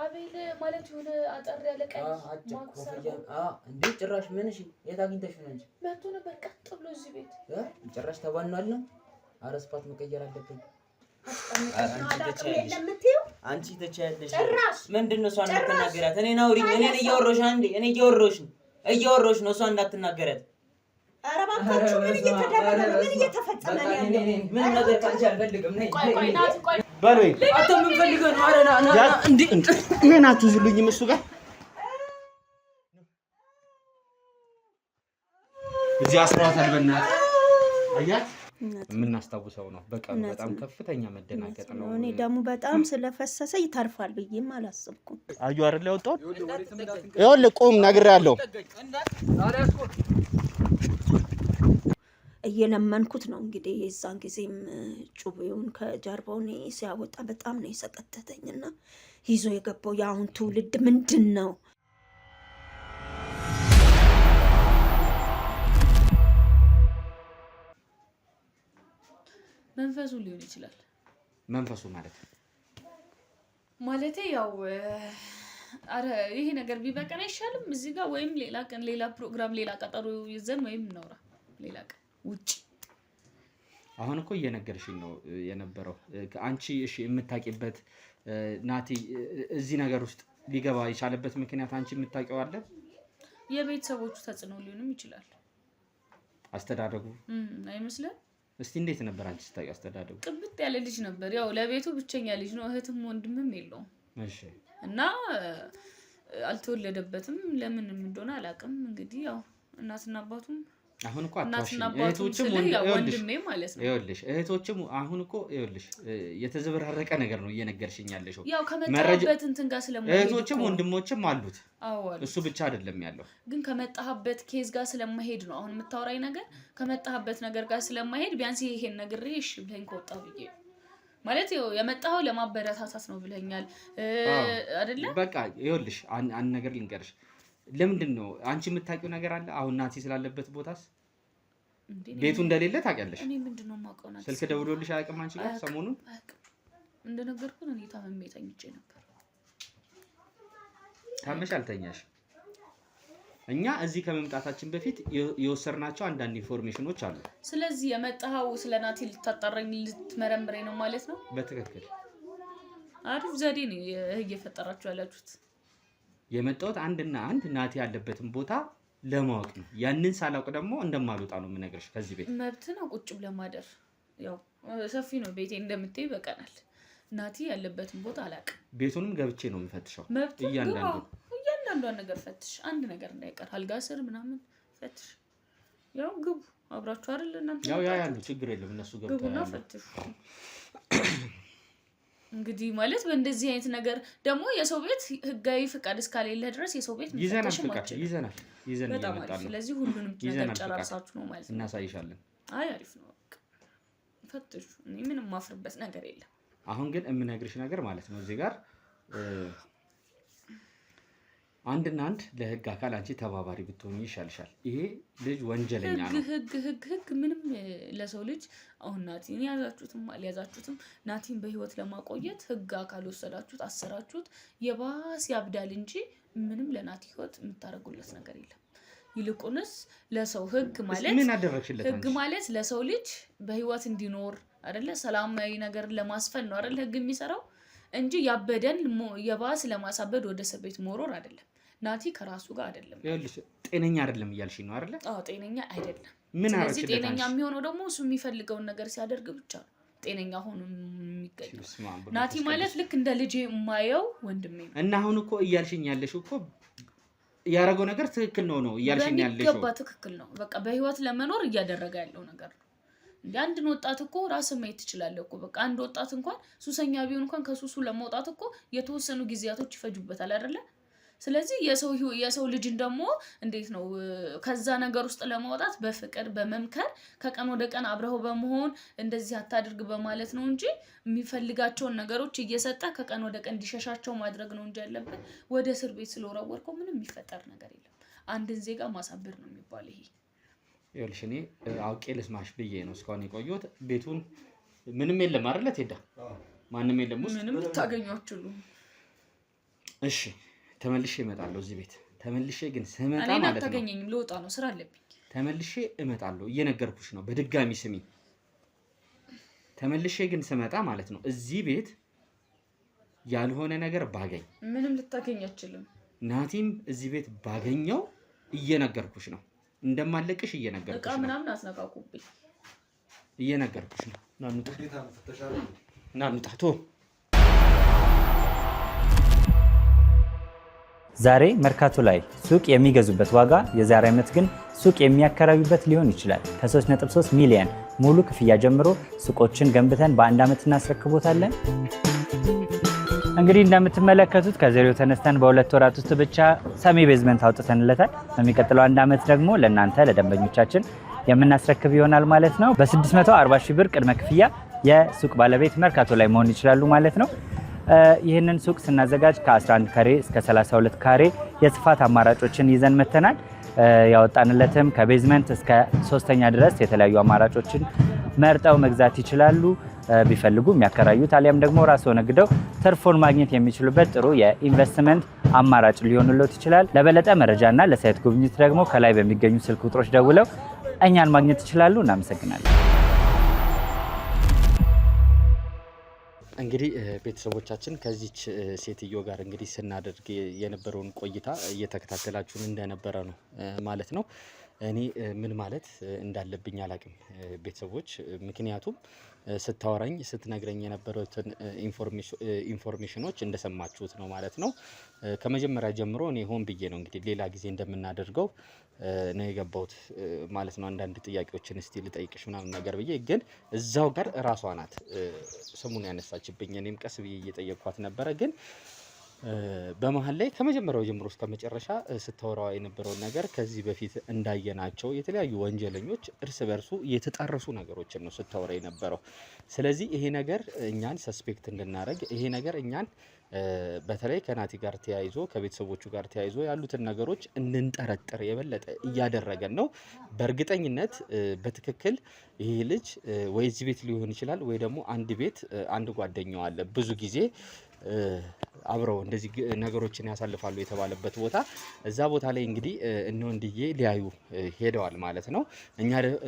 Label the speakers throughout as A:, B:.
A: አቤል ማለት የሆነ አጠር ያለ ቀይ ማክሰር
B: እንዴ ጭራሽ ምን እሺ የት አግኝተሽ ነው እንጂ
A: መጥቶ ነበር ቀጥ ብሎ እዚህ ቤት
B: ጭራሽ ተባናል ነው አረስፓት መቀየር አለብኝ አንቺ ተቻለሽ ምንድነው እሷን እንዳትናገራት እኔ ናውሪኝ እኔ እያወራሽ አንዴ እኔ እያወራሽ ነው እሷን እንዳትናገራት
C: አረባታችሁ ምን እየተደረገ ነው ምን እየተፈጸመ ነው
B: ምን ነገር ካንቺ አልፈልግም ነይ
A: ቆይ ናት ቆይ
C: ባሎይ
B: አንተ ምን ፈልገህ ነው አረና እንዴ
C: ምን አትዙልኝም እሱ ጋር እዚህ አስራታል በእናትህ አያት ምን አስተዋውሰው ነው በጣም ከፍተኛ መደናገጥ ነው
D: እኔ ደግሞ በጣም ስለፈሰሰ ይታርፋል ብዬም አላሰብኩም
C: አዩ አይደል ያወጣው ይኸውልህ ቁም ነግሬያለሁ
D: እየለመንኩት ነው እንግዲህ የዛን ጊዜም ጩቤውን ከጀርባው ሲያወጣ በጣም ነው የሰቀጠተኝና ይዞ የገባው የአሁን ትውልድ ምንድነው
A: መንፈሱ ሊሆን ይችላል
C: መንፈሱ ማለት
A: ያው አረ ይሄ ነገር ቢበቀን አይሻልም እዚህ ጋር ወይም ሌላ ቀን ሌላ ፕሮግራም ሌላ ቀጠሮ ይዘን ወይም እናውራ ሌላ ቀን ውጪ
C: አሁን እኮ እየነገርሽኝ ነው የነበረው አንቺ እሺ የምታቂበት ናቲ እዚህ ነገር ውስጥ ሊገባ ይቻለበት ምክንያት አንቺ የምታቂው አለ
A: የቤተሰቦቹ ተጽዕኖ ሊሆንም ይችላል
C: አስተዳደጉ
A: አይመስልም
C: እስቲ እንዴት ነበር አንቺ ስታቂው አስተዳደጉ
A: ቅብጥ ያለ ልጅ ነበር ያው ለቤቱ ብቸኛ ልጅ ነው እህትም ወንድምም የለውም
C: እሺ
A: እና አልተወለደበትም ለምንም እንደሆነ አላውቅም እንግዲህ ያው እናትና አባቱም
C: አሁን እኮ አጥቷሽኝ እህቶችም
A: ወንድሜ ማለት ነው
C: ይኸውልሽ እህቶችም አሁን እኮ ይኸውልሽ የተዘበራረቀ ነገር ነው እየነገርሽኝ ያለሽው
A: ያው ከመጣበት እንትን ጋር ስለማይሄድ
C: እህቶችም ወንድሞችም አሉት
A: አዎ
C: እሱ ብቻ አይደለም ያለው ግን
A: ከመጣበት ኬዝ ጋር ስለማይሄድ ነው አሁን የምታወራኝ ነገር ከመጣበት ነገር ጋር ስለማይሄድ ቢያንስ ይሄን ነገር እሺ ብለኝ ከወጣ ብዬ ማለት የመጣው ለማበረታታት ነው ብለኛል አይደለ
C: በቃ ይኸውልሽ አንድ ነገር ልንገርሽ ለምንድን ነው አንቺ የምታውቂው ነገር አለ አሁን ናቲ ስላለበት ቦታስ ቤቱ እንደሌለ ታውቂያለሽ
A: እኔ ምንድነው ማውቀው ናቲ
C: ስልክ ደውሎልሽ አያውቅም አንቺ ጋር ሰሞኑን
A: እንደነገርኩኝ እኔ ታመሜ ተኝቼ ነበር
C: ታመሽ አልተኛሽ እኛ እዚህ ከመምጣታችን በፊት የወሰርናቸው አንዳንድ ኢንፎርሜሽኖች አሉ
A: ስለዚህ የመጣው ስለናቲ ልታጣራኝ ልትመረምረኝ ነው ማለት ነው
C: በትክክል
A: አሪፍ ዘዴ ነው እየፈጠራችሁ ያላችሁት
C: የመጣሁት አንድና አንድ ናቲ ያለበትን ቦታ ለማወቅ ነው ያንን ሳላውቅ ደግሞ እንደማልወጣ ነው የምነግርሽ ከዚህ ቤት
A: መብት ነው ቁጭ ብለህ ማደር ያው ሰፊ ነው ቤቴ እንደምትይ በቀናል ናቲ ያለበትን ቦታ አላውቅም
C: ቤቱንም ገብቼ ነው የምፈትሸው
A: እያንዳንዷን ነገር ፈትሽ አንድ ነገር እንዳይቀር አልጋ ስር ምናምን ፈትሽ ያው ግቡ አብራችሁ አይደል እናንተ
C: ያው ያሉ ችግር የለም እነሱ
A: ግቡና ፈትሽ እንግዲህ ማለት በእንደዚህ አይነት ነገር ደግሞ የሰው ቤት ህጋዊ ፍቃድ እስካሌለ ድረስ የሰው ቤት
C: ይዘናል
A: ይመጣል ስለዚህ ሁሉንም ነገር ጨራርሳችሁ ነው ማለት ነው
C: እናሳይሻለን
A: አይ አሪፍ ነው ፈትሽ እኔ ምንም ማፍርበት ነገር የለም
C: አሁን ግን የምነግርሽ ነገር ማለት ነው እዚህ ጋር አንድና አንድ ለህግ አካል አንቺ ተባባሪ ብትሆኚ ይሻልሻል ይሄ ልጅ ወንጀለኛ ነው
A: ህግ ምንም ለሰው ልጅ አሁን ናቲን ያዛችሁትም ናቲን በህይወት ለማቆየት ህግ አካል ወሰዳችሁት አሰራችሁት የባስ ያብዳል እንጂ ምንም ለናቲ ህይወት የምታረጉለት ነገር የለም ይልቁንስ ለሰው ህግ ማለት ለሰው ልጅ በህይወት እንዲኖር አይደለ ሰላማዊ ነገር ለማስፈን ነው አይደለ ህግ የሚሰራው እንጂ ያበደን የባስ ለማሳበድ ወደ እስር ቤት መሮር አይደለም ናቲ ከራሱ ጋር አይደለም
C: ይኸውልሽ ጤነኛ አይደለም እያልሽ ነው አይደለ
A: አዎ ጤነኛ አይደለም
C: ምን
A: ስለዚህ ጤነኛ የሚሆነው ደግሞ እሱ የሚፈልገውን ነገር ሲያደርግ ብቻ ነው ጤነኛ ሆኖ የሚገኘው ናቲ ማለት ልክ እንደ ልጄ የማየው ወንድሜ ነው
C: እና አሁን እኮ እያልሽኝ ያለሽው እኮ ያረገው ነገር ትክክል ነው እያልሽኝ ያለሽው
A: በሚገባ ትክክል ነው በቃ በህይወት ለመኖር እያደረገ ያለው ነገር ነው እንዴ አንድን ወጣት እኮ ራስ ማየት ይችላል እኮ በቃ አንድ ወጣት እንኳን ሱሰኛ ቢሆን እንኳን ከሱሱ ለመውጣት እኮ የተወሰኑ ጊዜያቶች ይፈጁበታል አይደለ ስለዚህ የሰው ልጅን ደግሞ እንዴት ነው ከዛ ነገር ውስጥ ለማውጣት በፍቅር በመምከር ከቀን ወደ ቀን አብረው በመሆን እንደዚህ አታድርግ በማለት ነው እንጂ የሚፈልጋቸውን ነገሮች እየሰጠ ከቀን ወደ ቀን እንዲሸሻቸው ማድረግ ነው እንጂ ያለበት ወደ እስር ቤት ስለወረወርከው ምንም የሚፈጠር ነገር የለም አንድን ዜጋ ማሳበር ነው የሚባል ይሄ
C: ይኸውልሽ እኔ አውቄ ልስማሽ ብዬ ነው እስካሁን የቆየሁት ቤቱን ምንም የለም አይደለ ቴዳ ማንም የለም ውስጥ
A: ምንም ልታገኙ አትችሉም
C: እሺ ተመልሼ እመጣለሁ እዚህ ቤት ተመልሼ ግን ስመጣ ማለት ነው
A: እኔ አታገኘኝም ልወጣ ነው ስራ አለብኝ
C: ተመልሼ እመጣለሁ እየነገርኩሽ ነው በድጋሚ ስሚ ተመልሼ ግን ስመጣ ማለት ነው እዚህ ቤት ያልሆነ ነገር ባገኝ
A: ምንም ልታገኝ አትችልም
C: ናቲም እዚህ ቤት ባገኘው እየነገርኩሽ ነው እንደማለቅሽ እየነገርኩሽ ነው
A: ምናምን አስነካኩብኝ
C: እየነገርኩሽ ነው ናኑጣቶ
E: ዛሬ መርካቶ ላይ ሱቅ የሚገዙበት ዋጋ የዛሬ ዓመት ግን ሱቅ የሚያከራዩበት ሊሆን ይችላል። ከ3.3 ሚሊዮን ሙሉ ክፍያ ጀምሮ ሱቆችን ገንብተን በአንድ ዓመት እናስረክቦታለን። እንግዲህ እንደምትመለከቱት ከዜሮ ተነስተን በሁለት ወራት ውስጥ ብቻ ሰሚ ቤዝመንት አውጥተንለታል። በሚቀጥለው አንድ ዓመት ደግሞ ለእናንተ ለደንበኞቻችን የምናስረክብ ይሆናል ማለት ነው። በ640 ሺህ ብር ቅድመ ክፍያ የሱቅ ባለቤት መርካቶ ላይ መሆን ይችላሉ ማለት ነው። ይህንን ሱቅ ስናዘጋጅ ከ11 ካሬ እስከ 32 ካሬ የስፋት አማራጮችን ይዘን መተናል። ያወጣንለትም ከቤዝመንት እስከ 3ኛ ድረስ የተለያዩ አማራጮችን መርጠው መግዛት ይችላሉ። ቢፈልጉ የሚያከራዩት አሊያም ደግሞ ራስዎ ነግደው ትርፉን ማግኘት የሚችሉበት ጥሩ የኢንቨስትመንት አማራጭ ሊሆንልዎት ይችላል። ለበለጠ መረጃና ለሳይት ጉብኝት ደግሞ ከላይ በሚገኙ ስልክ ቁጥሮች ደውለው እኛን ማግኘት ይችላሉ። እናመሰግናለን።
C: እንግዲህ ቤተሰቦቻችን ከዚች ሴትዮ ጋር እንግዲህ ስናደርግ የነበረውን ቆይታ እየተከታተላችሁን እንደነበረ ነው ማለት ነው። እኔ ምን ማለት እንዳለብኝ አላቅም ቤተሰቦች ምክንያቱም ስታወራኝ ስትነግረኝ የነበሩትን ኢንፎርሜሽኖች እንደሰማችሁት ነው ማለት ነው። ከመጀመሪያ ጀምሮ እኔ ሆን ብዬ ነው እንግዲህ ሌላ ጊዜ እንደምናደርገው ነው የገባሁት ማለት ነው። አንዳንድ ጥያቄዎችን እስቲ ልጠይቅሽ ምናምን ነገር ብዬ ግን እዛው ጋር እራሷ ናት ስሙን ያነሳችብኝ። እኔም ቀስ ብዬ እየጠየቅኳት ነበረ ግን በመሃል ላይ ከመጀመሪያው ጀምሮ እስከ መጨረሻ ስታወራው የነበረውን ነገር ከዚህ በፊት እንዳየናቸው የተለያዩ ወንጀለኞች እርስ በርሱ የተጣረሱ ነገሮችን ነው ስታወራ የነበረው። ስለዚህ ይሄ ነገር እኛን ሰስፔክት እንድናደርግ ይሄ ነገር እኛን በተለይ ከናቲ ጋር ተያይዞ ከቤተሰቦቹ ጋር ተያይዞ ያሉትን ነገሮች እንድንጠረጥር የበለጠ እያደረገን ነው። በእርግጠኝነት በትክክል ይሄ ልጅ ወይ እዚህ ቤት ሊሆን ይችላል ወይ ደግሞ አንድ ቤት አንድ ጓደኛው አለ ብዙ ጊዜ አብረው እንደዚህ ነገሮችን ያሳልፋሉ የተባለበት ቦታ እዛ ቦታ ላይ እንግዲህ እነ ወንድዬ ሊያዩ ሄደዋል ማለት ነው።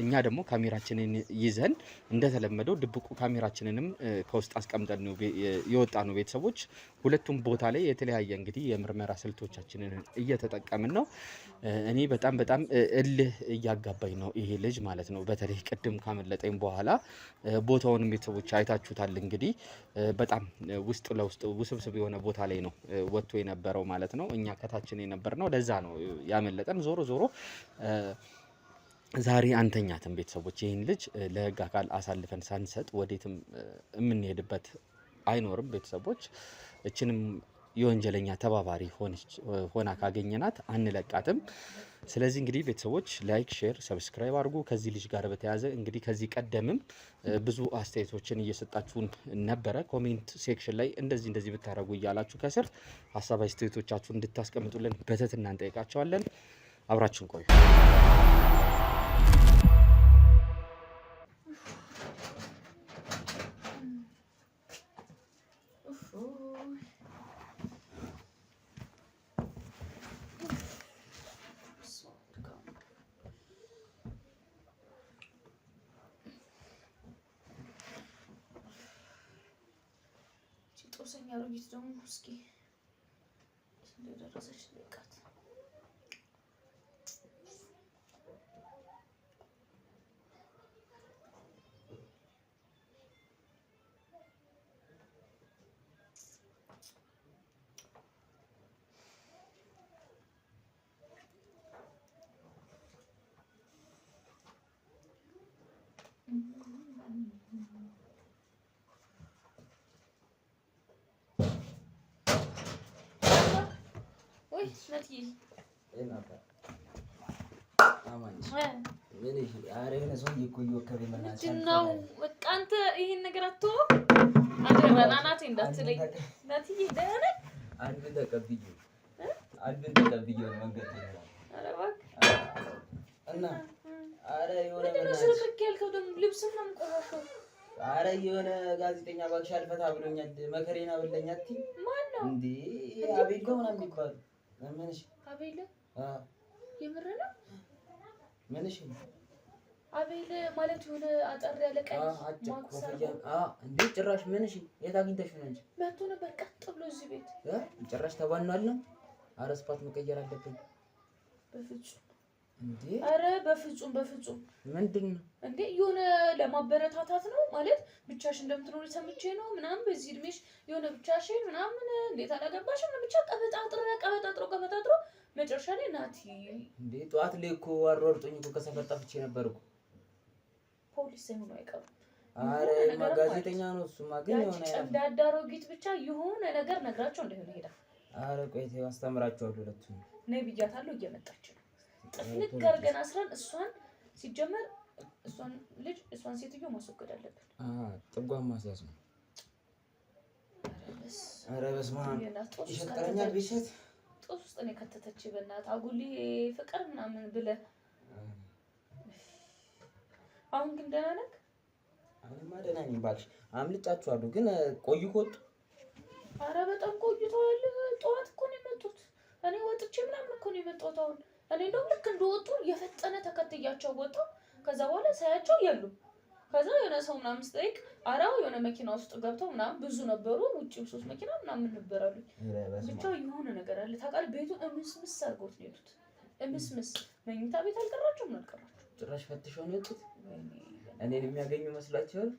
C: እኛ ደግሞ ካሜራችንን ይዘን እንደተለመደው ድብቁ ካሜራችንንም ከውስጥ አስቀምጠን ነው የወጣ ነው። ቤተሰቦች ሁለቱም ቦታ ላይ የተለያየ እንግዲህ የምርመራ ስልቶቻችንን እየተጠቀምን ነው። እኔ በጣም እልህ እያጋባኝ ነው ይሄ ልጅ ማለት ነው። በተለይ ቅድም ካመለጠኝ በኋላ ቦታውንም ቤተሰቦች አይታችሁታል። እንግዲህ በጣም ውስጥ ለውስጥ ውስብስብ የሆነ ቦታ ላይ ነው ወጥቶ የነበረው ማለት ነው። እኛ ከታችን የነበርነው ለዛ ነው ያመለጠን። ዞሮ ዛሬ አንተኛትም ቤተሰቦች ይህን ልጅ ለህግ አካል አሳልፈን ሳንሰጥ ወዴትም የምንሄድበት አይኖርም። ቤተሰቦች እችንም የወንጀለኛ ተባባሪ ሆና ካገኘናት አንለቃትም። ስለዚህ እንግዲህ ቤተሰቦች ላይክ፣ ሼር፣ ሰብስክራይብ አድርጉ። ከዚህ ልጅ ጋር በተያያዘ እንግዲህ ከዚህ ቀደምም ብዙ አስተያየቶችን እየሰጣችሁን ነበረ። ኮሜንት ሴክሽን ላይ እንደዚህ ብታረጉ እያላችሁ ከስር ሀሳብ አስተያየቶቻችሁን እንድታስቀምጡልን በትህትና እንጠይቃቸዋለን። አብራችሁን ቆዩ።
A: ጦሰኛ አሮጊት ደግሞ እስኪ እንደደረሰች ልቃት ነው በቃ አንተ ይሄን ነገር አትተው። አደረና ናቲ እንዳትለኝ ናቲዬ ደህና ነህ?
B: አንድ ተቀብዬ መንገድ ነው።
A: ኧረ እባክህ
B: እና ኧረ የሆነ
A: ስለክ ያልከው ደግሞ ልብስም ነው የምቆራሸው።
B: ኧረ የሆነ ጋዜጠኛ እባክሽ አልፈታ ብሎኛል። መከሬና በለኛት።
A: ማን ነው
B: እንዴ? አቤት አጅጋ ምናምን የሚባሉ ምንሽ
A: አቤል የምር ነው?
B: ምንሽ
A: አቤል ማለት የሆነ አጠር ያለ ቀይ ማክሰር
B: እንዴ ጭራሽ ምንሽ የት አግኝተሽ ነው እንጂ
A: መጥቶ ነበር ቀጥ ብሎ እዚህ ቤት
B: ጭራሽ ተባናል ነው። ኧረ ስፓት መቀየር አለብን።
A: በፍጹም
B: እንዴ
A: ኧረ በፍጹም
B: ምንድን ነው
A: እንዴ? የሆነ ለማበረታታት ነው ማለት ብቻሽ እንደምትኖሪ ሰምቼ ነው ምናምን በዚህ እድሜሽ የሆነ ብቻሽን ምናምን እንዴት አላገባሽም? ብቻ ቀበጣጥሮ መጨረሻ ላይ ናቲ
B: እንዴ ጠዋት ላይ እኮ አሯሩጦኝ እኮ ከሰፈር ጠፍቼ ነበር እኮ።
A: ፖሊስ ሳይሆን አይቀርም።
B: አረ ጋዜጠኛ ነው እሱማ። ግን የሆነ
A: እንዳዳሮጊት ብቻ የሆነ ነገር ነግራቸው እንደሆነ ሄዳ።
B: አረ ቆይ ተይው አስተምራቸዋለሁ። ሁለቱም
A: ነይ ብያታለሁ። እየመጣች ነው። ጥፍንቅ አድርገን አስረን እሷን ሲጀመር እሷን ሴትዮ ማስወገድ አለብን።
B: ጥጓን ማስያዝ ነው። አረ በስመ አብ ይሸቀረኛል። ቢሸት
A: ጦስ ውስጥ ነው የከተተች። በእናትህ አጉሊ ፍቅር ምናምን ብለህ አሁን ግን ደህና ነህ?
B: አሁንማ ደህና ነኝ ባልሽ። አምልጫችኋለሁ ግን ቆዩ ከወጡ።
A: ኧረ በጣም ቆይተዋል። ጠዋት እኮ ነው የመጡት። እኔ ወጥቼ ምናምን እኮ ነው የመጣሁት። አሁን እኔ እንደውም ልክ እንደወጡ የፈጠነ ተከትያቸው ወጣሁ። ከዛ በኋላ ሳያቸው የሉም። ከዛ የሆነ ሰው ምናምን ስጠይቅ አራው የሆነ መኪና ውስጥ ገብተው ምናምን ብዙ ነበሩ። ውጪም 3 መኪና ምናምን ነበራሉ። ብቻ የሆነ ነገር አለ ታውቃለህ። ቤቱን እምስምስ አድርገውት ነው የሄዱት። እምስምስ መኝታ ቤት አልቀራቸውም።
B: ጭራሽ ፈትሸው ነው የወጡት። እኔን የሚያገኙ መስላችኋል?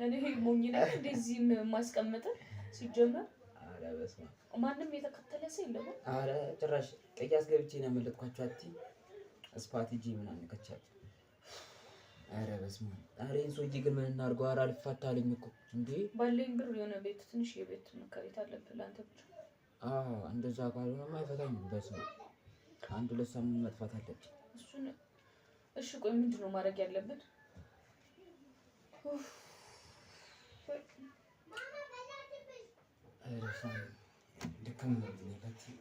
A: እኔ ሞኝ ነኝ እንደዚህ ማስቀመጥ ሲጀመር።
B: አረ በስመ አብ
A: ማንም የተከተለ ሰው የለም።
B: አረ ጭራሽ ቅያስ ገብቼ ነው ያመለጥኳቸው። ስፓት ሂጂ ምናምን ከቻለ። አረ በስመ አብ። አረ ይሄን ሰውዬ ግን ምን እናድርገው? አረ አልፋታልኝ እኮ እንዴ።
A: ባለኝ ብር የሆነ ቤት ትንሽ የቤት መከራየት አለብህ ለአንተ ብቻ።
B: እንደዛ ካልሆነማ አይፈታኝም። በስመ አብ 1-2 ሳምንት መጥፋት አለብኝ።
A: እሱን እሺ ቆይ ምንድን ነው ማድረግ ያለብን?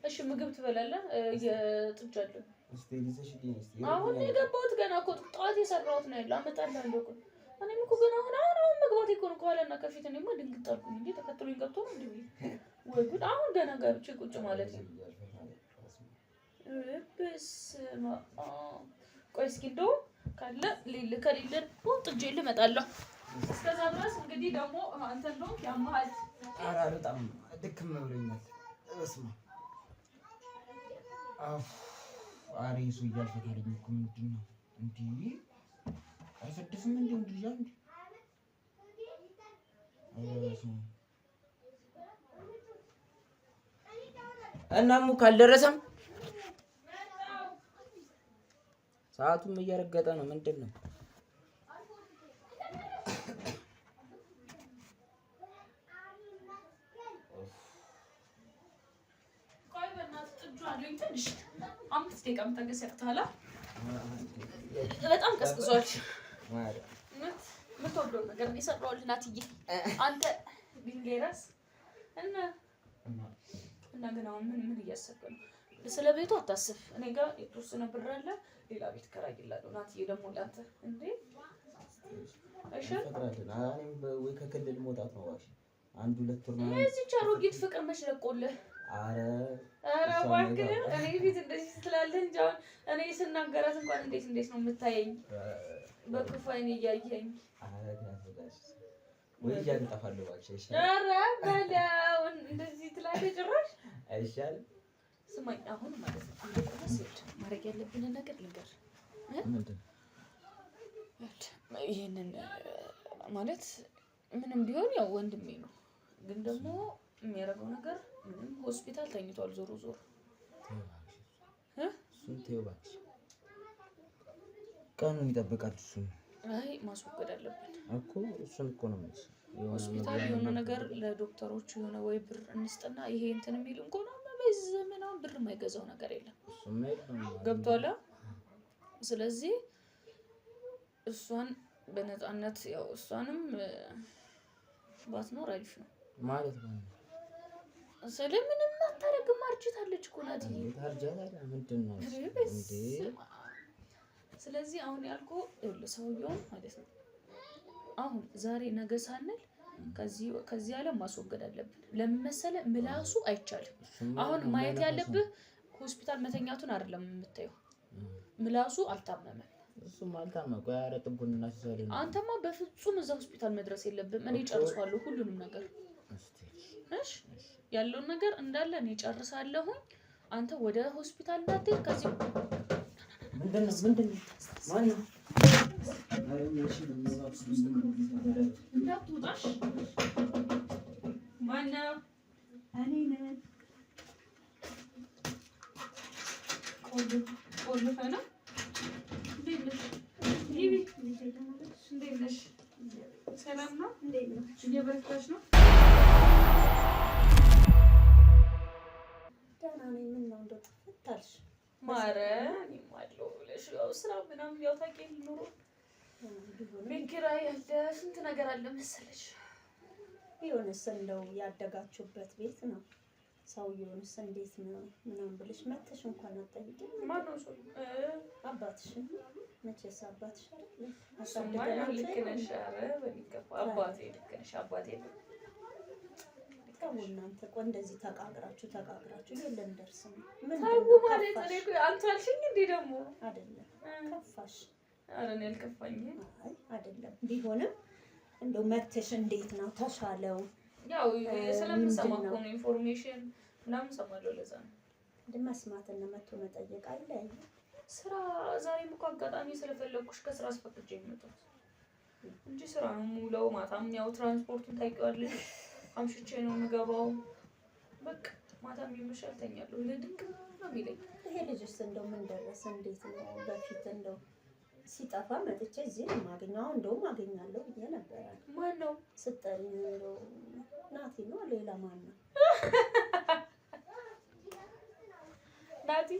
A: እሺ ምግብ ትበላለህ? የጥጃለሁ አሁን የገባሁት ገና እኮ ጠዋት የሰራሁት ነው ያለው። አመጣልሃለሁ እኮ እኔም እኮ ገና አሁን መግባት እኮ ነው ከኋላና ከፊት። እኔማ ድንግጥ አልኩኝ። እንዴ ተከትሎኝ ገብቶ ነው እንዴ? ወይ ጉድ! አሁን ገና ገብቼ ቁጭ ማለት ነው። በስመ አብ። ቆይ እስኪ እንደው ካለ ከሌለ ጥጄ ልመጣለሁ። እስከዛ ድረስ እንግዲህ ደግሞ አንተ ነው ያማል።
B: ኧረ በጣም ድክም ብሎኛል። በስመ አብ። ኧረ ይሱ እያልፈታልኝ እኮ ምንድን ነው እንዴ? አይፈድፍም እንዴ ልጅ አንዴ? እናሙ ካልደረሰም ሰዓቱም እየረገጠ ነው። ምንድን ነው?
A: ቆይ በእናትህ ጥጁ አለኝ ትንሽ 5 ደቂቃ መታገስ ያቅታል። በጣም ቀዝቅዟል። የምትወደውን ነገር ነው የሰራሁልህ ናትዬ። አንተ ድንጋይ ራስ እና ግን አሁን ምን እያሰብክ ነው? ስለ ቤቱ አታስብ። እኔ ጋር የተወሰነ ብር አለ። ሌላ ቤት እከራይልሃለሁ። ናትዬ ደግሞ ለአንተ እንዴ
B: ወይ ከክልል መውጣት ነው እባክሽ። 1-2 ወር ነው
A: እዚህች አሮጊት ፍቅር መች ለቆልህ?
B: ኧረ
A: እባክህ እኔ ፊት እንደዚህ ትላለህ እንጂ አሁን እኔ ስናገራት እንኳን እንዴት ነው የምታየኝ? በክፉ አይኔ እያየኸኝ።
B: ወይ እያንጠፋለሁ እባክሽ።
A: ኧረ በለው እንደዚህ ትላለህ ጭራሽ
B: አይሻልም?
A: ስማኝ አሁን ማለት ነው እንደቆመስ ማድረግ ያለብንን ነገር ልንገር።
B: ምንድን
A: ይሄንን ማለት ምንም ቢሆን ያው ወንድሜ ነው፣ ግን ደግሞ የሚያደርገው ነገር ምንም ሆስፒታል ተኝቷል። ዞሮ
B: እሱን ተይው እባክሽ። ቀኑን ይጠብቃል እሱ። አይ
A: ማስወገድ አለብን
B: እኮ እሱን እኮ ነው የምልሽ።
A: ሆስፒታል የሆነ ነገር ለዶክተሮቹ የሆነ ወይ ብር እንስጥና ይሄ እንትን የሚል እንኳን በዚህ ዘመን አሁን ብር የማይገዛው ነገር የለም። ገብቶሃል? ስለዚህ እሷን በነፃነት ያው እሷንም ባትኖር አሪፍ ነው
B: ማለት ነው።
A: ስለምንም አታረግም። አርጅታለች እኮ ናት።
B: ምንድን ነው እንዴ?
A: ስለዚህ አሁን ያልኩህ ሰውየውን ማለት ነው አሁን ዛሬ ነገ ሳንል ከዚህ ዓለም ማስወገድ አለብን። ለምን መሰለህ? ምላሱ አይቻልም። አሁን ማየት ያለብህ ሆስፒታል መተኛቱን አይደለም የምታየው፣ ምላሱ አልታመመም።
B: እሱም አልታመመ ቆይ ኧረ ጥጉን እናስይዛለን።
A: አንተማ በፍጹም እዛ ሆስፒታል መድረስ የለብም። እኔ ጨርሷለሁ ሁሉንም ነገር። እሺ ያለውን ነገር እንዳለ እኔ ጨርሳለሁ። አንተ ወደ ሆስፒታል እንዳትሄድ። ከዚህ
B: ምንድነው ማነው
A: እንዳትወጣሽ። ማነው?
D: እኔ ነኝ።
A: ቆልፈ ነው። እንዴት ነሽ? እንዴት ነሽ? ሰላም ነው? እየበረታሽ ነው?
D: ደህና ነኝ። ምን ነው እንደው ጥፍታልሽ?
A: ማረ እኔም አለው ብለሽ ያው ስራ ምናምን ያው ታውቂያለሽ፣ ኑሮ ቤት ኪራይ ያለ ስንት ነገር አለ መሰለሽ።
D: ቢሆንስ እንደው ያደጋችሁበት ቤት ነው። ሰውዬውንስ እንዴት ነው ምናምን ብለሽ መተሽ እንኳን አትጠይቂም?
A: ማነው ሰው?
D: አባትሽ። መቼስ አባትሽ አይደል?
A: አሳድገናል። ልክ ነሽ። ኧረ በሚገባ አባቴ ልክ ነሽ። አባቴ
D: ተው እናንተ እኮ እንደዚህ ተቃግራችሁ የለም ደርስ ነው። ምን
A: ነው ማለት እኔ እኮ አንተ አልሽኝ እንዴ ደግሞ
D: አይደለም ከፋሽ?
A: ኧረ እኔ አልከፋኝም።
D: አይ አይደለም። ቢሆንም እንደው መተሽ እንዴት ነው ተሻለው?
A: ያው ስለምንሰማ እኮ ነው ኢንፎርሜሽን ምናምን ሰማለሁ። ለዛ ነው
D: መስማትና መጥቶ መጠየቅ አይለያይም።
A: ስራ ዛሬም እኮ አጋጣሚ ስለፈለኩሽ ከስራ አስፈቅጄ የመጣሁት እንጂ ስራ ነው የምውለው። ማታም ያው ትራንስፖርቱን ታውቂዋለሽ፣ አምሽቼ ነው የምገባው። በቃ ማታም ይመሻል ተኛለሁ። ለድንቅ ነው የሚለኝ።
D: ይሄ ልጅስ እንደው ምን ደረሰ? እንዴት ነው? በፊት እንደው ሲጠፋ መጥቼ እዚህ ነው የማገኘው። አሁን እንደውም አገኛለሁ ብዬ ነበረ።
A: ማን ነው
D: ስጠሪኝ? እንደው ናቲ ነው? ሌላ ማን ነው?
A: ናቲ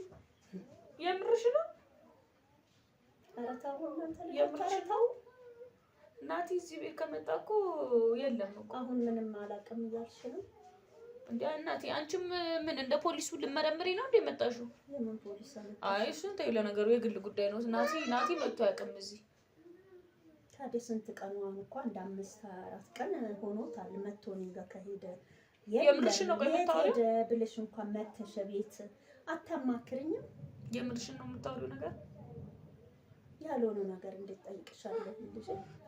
A: የምርሽ ነው?
D: ኧረ ተው እናንተ ኧረ ተው።
A: ናቲ እዚህ ቤት ከመጣ እኮ የለም እኮ።
D: አሁን ምንም አላውቅም እያልሽ ነው
A: እንዴ? እናቴ አንቺም ምን እንደ ፖሊሱ ልመረምሪ ነው እንዴ መጣሽው?
D: የምን ፖሊስ ነው?
A: አይ እሱን ተይው፣ ለነገሩ የግል ጉዳይ ነው። ናቲ መጥቶ አያውቅም እዚህ።
D: ታዲያ ስንት ቀኑ? አሁን እኮ አንድ 5-4 ቀን ሆኖታል መጥቶ እኔ ጋር ከሄደ።
A: የምርሽ ነው? ቆይ የምታወሪው
D: ሄደ ብለሽ እንኳን መተሽ ቤት አታማክርኝም?
A: የምርሽ ነው የምታወሪው ነገር?
D: ያልሆነ ነገር እንዴት ጠይቅሻለሁ? ልጅ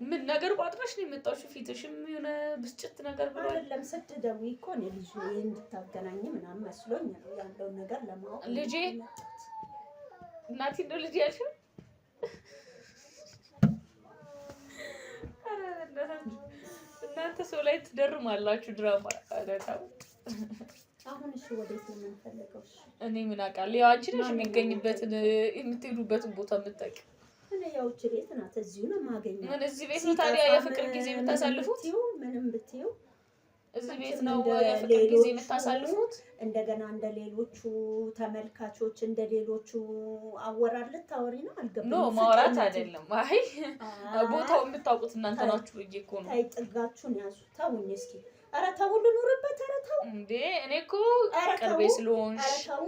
A: ምን ነገር ቋጥረሽ ነው የመጣሽው? ፊትሽም የሆነ ብስጭት ነገር ብሏል።
D: አይደለም ስትደውይ እኮ እኔ ልጅ እንድታገናኝ ምናምን መስሎኝ ነው ያለውን ነገር ለማወቅ።
A: ልጄ እናቴ ነው ልጅ ያልሽው? እናንተ ሰው ላይ ትደርማላችሁ ድራማ። አዳታው
D: አሁን እሺ ወዴት ነው የምንፈልገው?
A: እኔ ምን አውቃለሁ? ያው አንቺ ነሽ የሚገኝበትን የምትሄዱበትን ቦታ የምታውቂው።
D: እኔ ያው እቺ ቤት ናት፣ እዚሁ ነው የማገኘው።
A: ምን እዚህ ቤት ነው ታዲያ የፍቅር ጊዜ የምታሳልፉት?
D: ምንም ብትይው
A: እዚህ ቤት ነው የፍቅር ጊዜ የምታሳልፉት?
D: እንደገና እንደ ሌሎቹ ተመልካቾች እንደ ሌሎቹ አወራር ልታወሪ ነው? አልገባኝም።
A: ኖ ማውራት አይደለም። አይ ቦታው የምታውቁት እናንተ ናችሁ ብዬ እኮ ነው።
D: ታይ ጥጋችሁን ያዙ። ተውኝ እስኪ። ኧረ ተው ልኑርበት። ኧረ ተው
A: እንዴ እኔ እኮ ቅርቤ ስለሆንሽ።
D: ኧረ ተው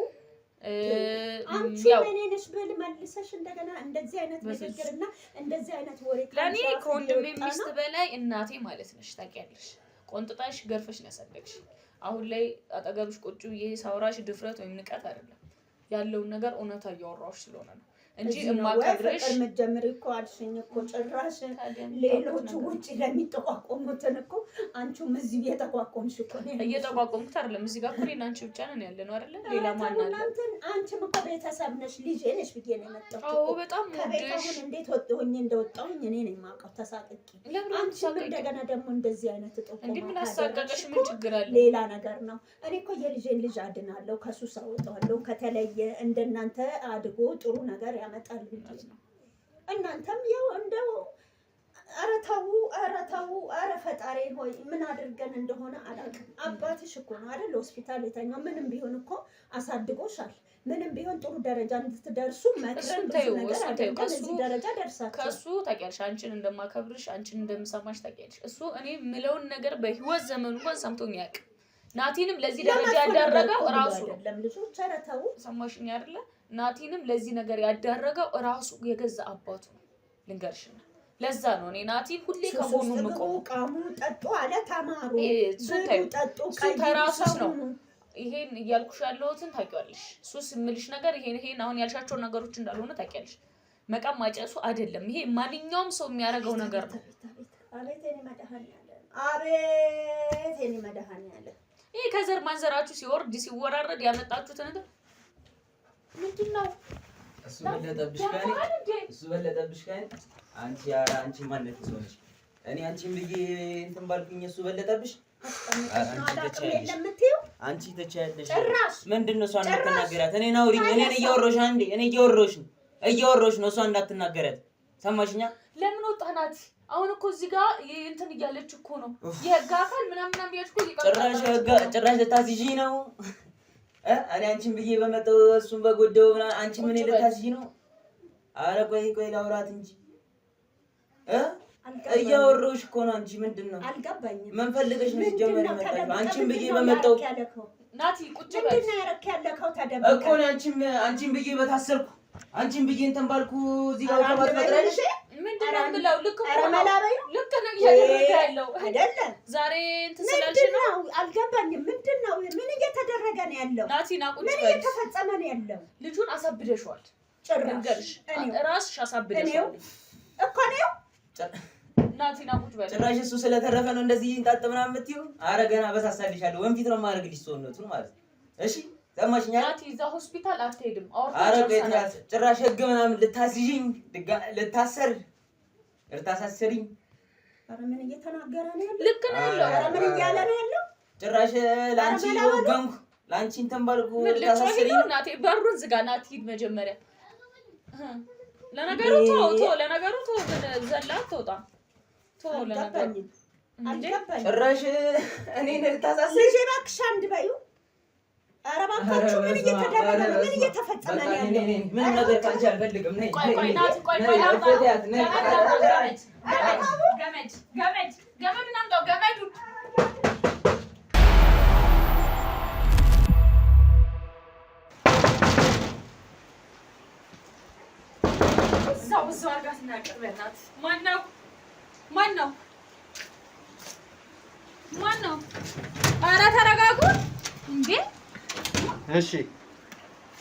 D: አንቺ ምን ነሽ ብል መልሰሽ እንደገና እንደዚህ አይነት ንግግርና እንደዚህ አይነት ወሬ
A: ለኔ ከወንድሜ ሚስት በላይ እናቴ ማለት ነሽ። ታውቂያለሽ፣ ቆንጥጣሽ ገርፈሽ ነው ያሳደግሽ። አሁን ላይ አጠገብሽ ቁጭ ብዬ ሳውራሽ ድፍረት ወይም ንቀት አይደለም፣ ያለውን ነገር እውነታ እያወራሁሽ ስለሆነ ነው እንጂ እማከብርሽ።
D: ፍቅር መጀመር እኮ አልሽኝ እኮ ጭራሽ ሌሎቹ ውጪ ለሚጠቋቆሙትን እኮ አንቺም እዚህ እየተቋቆምሽ እኮ ነው።
A: እየተቋቆምኩት አይደለም። እዚህ ጋር እኮ እኔና አንቺ ብቻ ነን ያለነው አይደለ? ሌላ ማን አለ?
D: አንቺም እኮ ቤተሰብ ነሽ፣ ልጄ ነሽ ብዬ ነው የመጣሁት።
A: አዎ በጣም
D: ወደሽ እንዴት ወጥቶኝ እንደወጣሁኝ እኔ ነኝ የማውቀው። ተሳቅቂ። አንቺም እንደገና ደግሞ እንደዚህ አይነት ጥቆማ
A: እንዴ ምን አሳቀቀሽ? ምን ችግር አለ?
D: ሌላ ነገር ነው። እኔ እኮ የልጄን ልጅ አድናለሁ፣ ከሱስ አወጣዋለሁ። ከተለየ እንደናንተ አድጎ ጥሩ ነገር ያመጣል ብዬ ነው። እናንተም ያው እንደው ኧረ ተው፣ ኧረ ፈጣሪ ሆይ ምን አድርገን እንደሆነ አላውቅም። አባትሽ እኮ ነው አይደል ሆስፒታል የተኛው። ምንም ቢሆን እኮ አሳድጎሻል። ምንም ቢሆን ጥሩ ደረጃ እንድትደርሱ መክረን ብዙ ነገር አድርገን እዚህ ደረጃ ደርሳችሁ።
A: ከሱ ታውቂያለሽ፣ አንቺን እንደማከብርሽ፣ አንቺን እንደምሰማሽ ታውቂያለሽ። እሱ እኔ ምለውን ነገር በህይወት ዘመኑ እንኳን ሰምቶኝ አያውቅም። ናቲንም ለዚህ ደረጃ ያዳረገው ራሱ
D: አይደለም። ልጆች ኧረ ተው፣
A: ሰማሽኝ አይደለ? ናቲንም ለዚህ ነገር ያዳረገው ራሱ የገዛ አባቱ ነው። ልንገርሽና ለዛ ነው እኔ ናቲ ሁሌ ከጎኑ የምቆመው።
D: ቃሙ ጠጡ አለ ተማሩ ጠጡ
A: ከራሱስ ነው ይሄን እያልኩሽ ያለሁትን ታውቂዋለሽ። ሱስ የምልሽ ነገር ይሄን አሁን ያልሻቸው ነገሮች እንዳልሆነ ታውቂያለሽ። መቃም ማጨሱ አይደለም ይሄ ማንኛውም ሰው የሚያደርገው ነገር ነው።
D: አቤት የኔ መድኃኒዓለም
A: ይሄ ከዘር ማንዘራችሁ ሲወርድ ሲወራረድ ያመጣችሁት ነገር ምንድነው?
B: እሱ በለጠብሽ ጋር አንቺ ማንነት ሰውነሽ እኔ አንቺን ብዬ እንትን ባልኩኝ እሱ በለጠብሽ። አንቺ ተቻለሽ ምንድነው? እሷን እንዳትናገሪያት። እኔን አውሪኝ። እኔን እያወራሁሽ አንዴ እኔ እያወራሁሽ ነው። እሷን እንዳትናገሪያት ሰማሽኛ?
A: ለምን ወጣናት? አሁን እኮ እዚህ ጋር እንትን እያለች እኮ ነው የህግ አካል ምናምን ያልኩ
B: ጭራሽ ልታስይዢ ነው። እኔ አንቺን ብዬ በመጣሁ እሱን በጎደው አንቺ ምን ልታስይዢ ነው? አረ ቆይ ላውራት እንጂ እያወራሁሽ እኮ ነው። አንቺ ምንድነው?
D: አልገባኝም።
B: ምን ፈልገሽ ነው ሲጀመር የመጣሽው? አንቺን ብዬ በመጣሁ
A: ናቲ ቁጭ በል።
D: ምንድነው ያረክ ያለከው? ተደብቀ
B: እኮ ነው አንቺን ብዬ በታሰርኩ አንቺን ብዬ እንትን ባልኩ እዚህ ጋር ወጣት ፈጥረሽ
A: ምንድነው ብለው ልክ ነው ያለው
D: አይደለም።
A: ዛሬ እንትን ስላልሽ ነው
D: አልገባኝም። ምንድነው? ምን እየተደረገ ነው ያለው?
A: ናቲና ቁጭ በል።
D: ምን እየተፈጸመ ነው ያለው?
A: ልጁን አሳብደሽዋል።
D: ጭራሽ
A: ራስሽ አሳብደሽዋል
D: እኮ ነው።
A: ናቲና ቁጭ በል።
B: ጭራሽ እሱ ስለተረፈ ነው እንደዚህ እንጣጥ ምናምን የምትይው? አረ ገና በሳሳልሻለሁ። ወንፊት ነው የማደርግልሽ ሰውነቱን ማለት ነው። እሺ ሰማሽኛ?
A: ናቲ እዛ ሆስፒታል አትሄድም።
B: አረ ቆይ ጭራሽ ህግ ምናምን ልታስይዥኝ ልታሳስሪኝ።
D: አረ ምን እየተናገረ ነው ያለው?
A: ልክ ነው ያለው።
D: አረ ምን እያለ ነው ያለው?
B: ጭራሽ ላንቺ ወገንኩ ላንቺ እንትን ባልኩ ልታሳስሪኝ።
A: ናቲ በሩን ዝጋ። ናቲ ሂድ መጀመሪያ። ለነገሩ ለነገሩ ዘላት ተውጣ ለነገሩ
B: ጭራሽ እኔን ልታሳስሪ።
D: ልጄ እባክሽ አንድ በዩ። ኧረ እባካችሁ ምን እየተደረገ ነው? ምን እየተፈጸመ ነው ያለው?
B: ምን ነገር ካንቺ አልፈልግም። ነይ
A: ቆይ ናቲ ቆይ ገመድ እናምጣው። ገመዱ እዛው አድርጋት እና ቅርበናት። ማነው? ኧረ ተረጋጉ እንዴ!
C: እሺ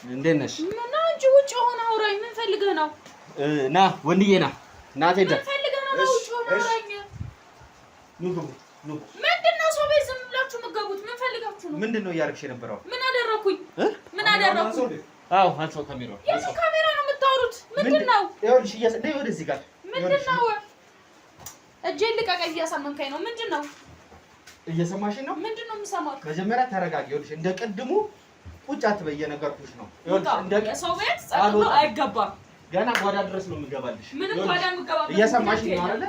C: እንዴት ነሽ?
A: ምን አንቺ ውጭ ሆነ አውራኝ። ምን ፈልገህ ነው?
C: ና ወንድዬ ና ቴዳ
A: ምን ፈልገህ ነው? ውጭ ሆነ አውራኝ።
C: ኑ
A: ምንድነው ሰው ቤት ዝም ብላችሁ የምትገቡት? ምን ፈልጋችሁ ነው?
C: ምንድነው እያደረግሽ የነበረው?
A: ምን አደረኩኝ?
C: አዎ አንሳው ካሜራው።
A: የዚህ ካሜራ ነው የምታወሩት? ምንድነው?
C: ይኸውልሽ ወደዚህ ጋር
A: ምንድነው? እጄን ልቀቀኝ። እያሳመንከኝ ነው። ምንድነው?
C: እየሰማሽኝ ነው?
A: ምንድነው የምሰማው?
C: መጀመሪያ ተረጋጊ። ይኸውልሽ እንደ ቅድሙ ቁጭ አትበይ። እየነገርኩሽ ነው። ይኸውልሽ
A: የሰው ቤት ጸጥሎ አይገባም።
C: ገና ጓዳ ድረስ ነው የምገባልሽ።
A: ምንም ጓዳ የምገባበት
C: እየሰማሽኝ ነው አይደለ?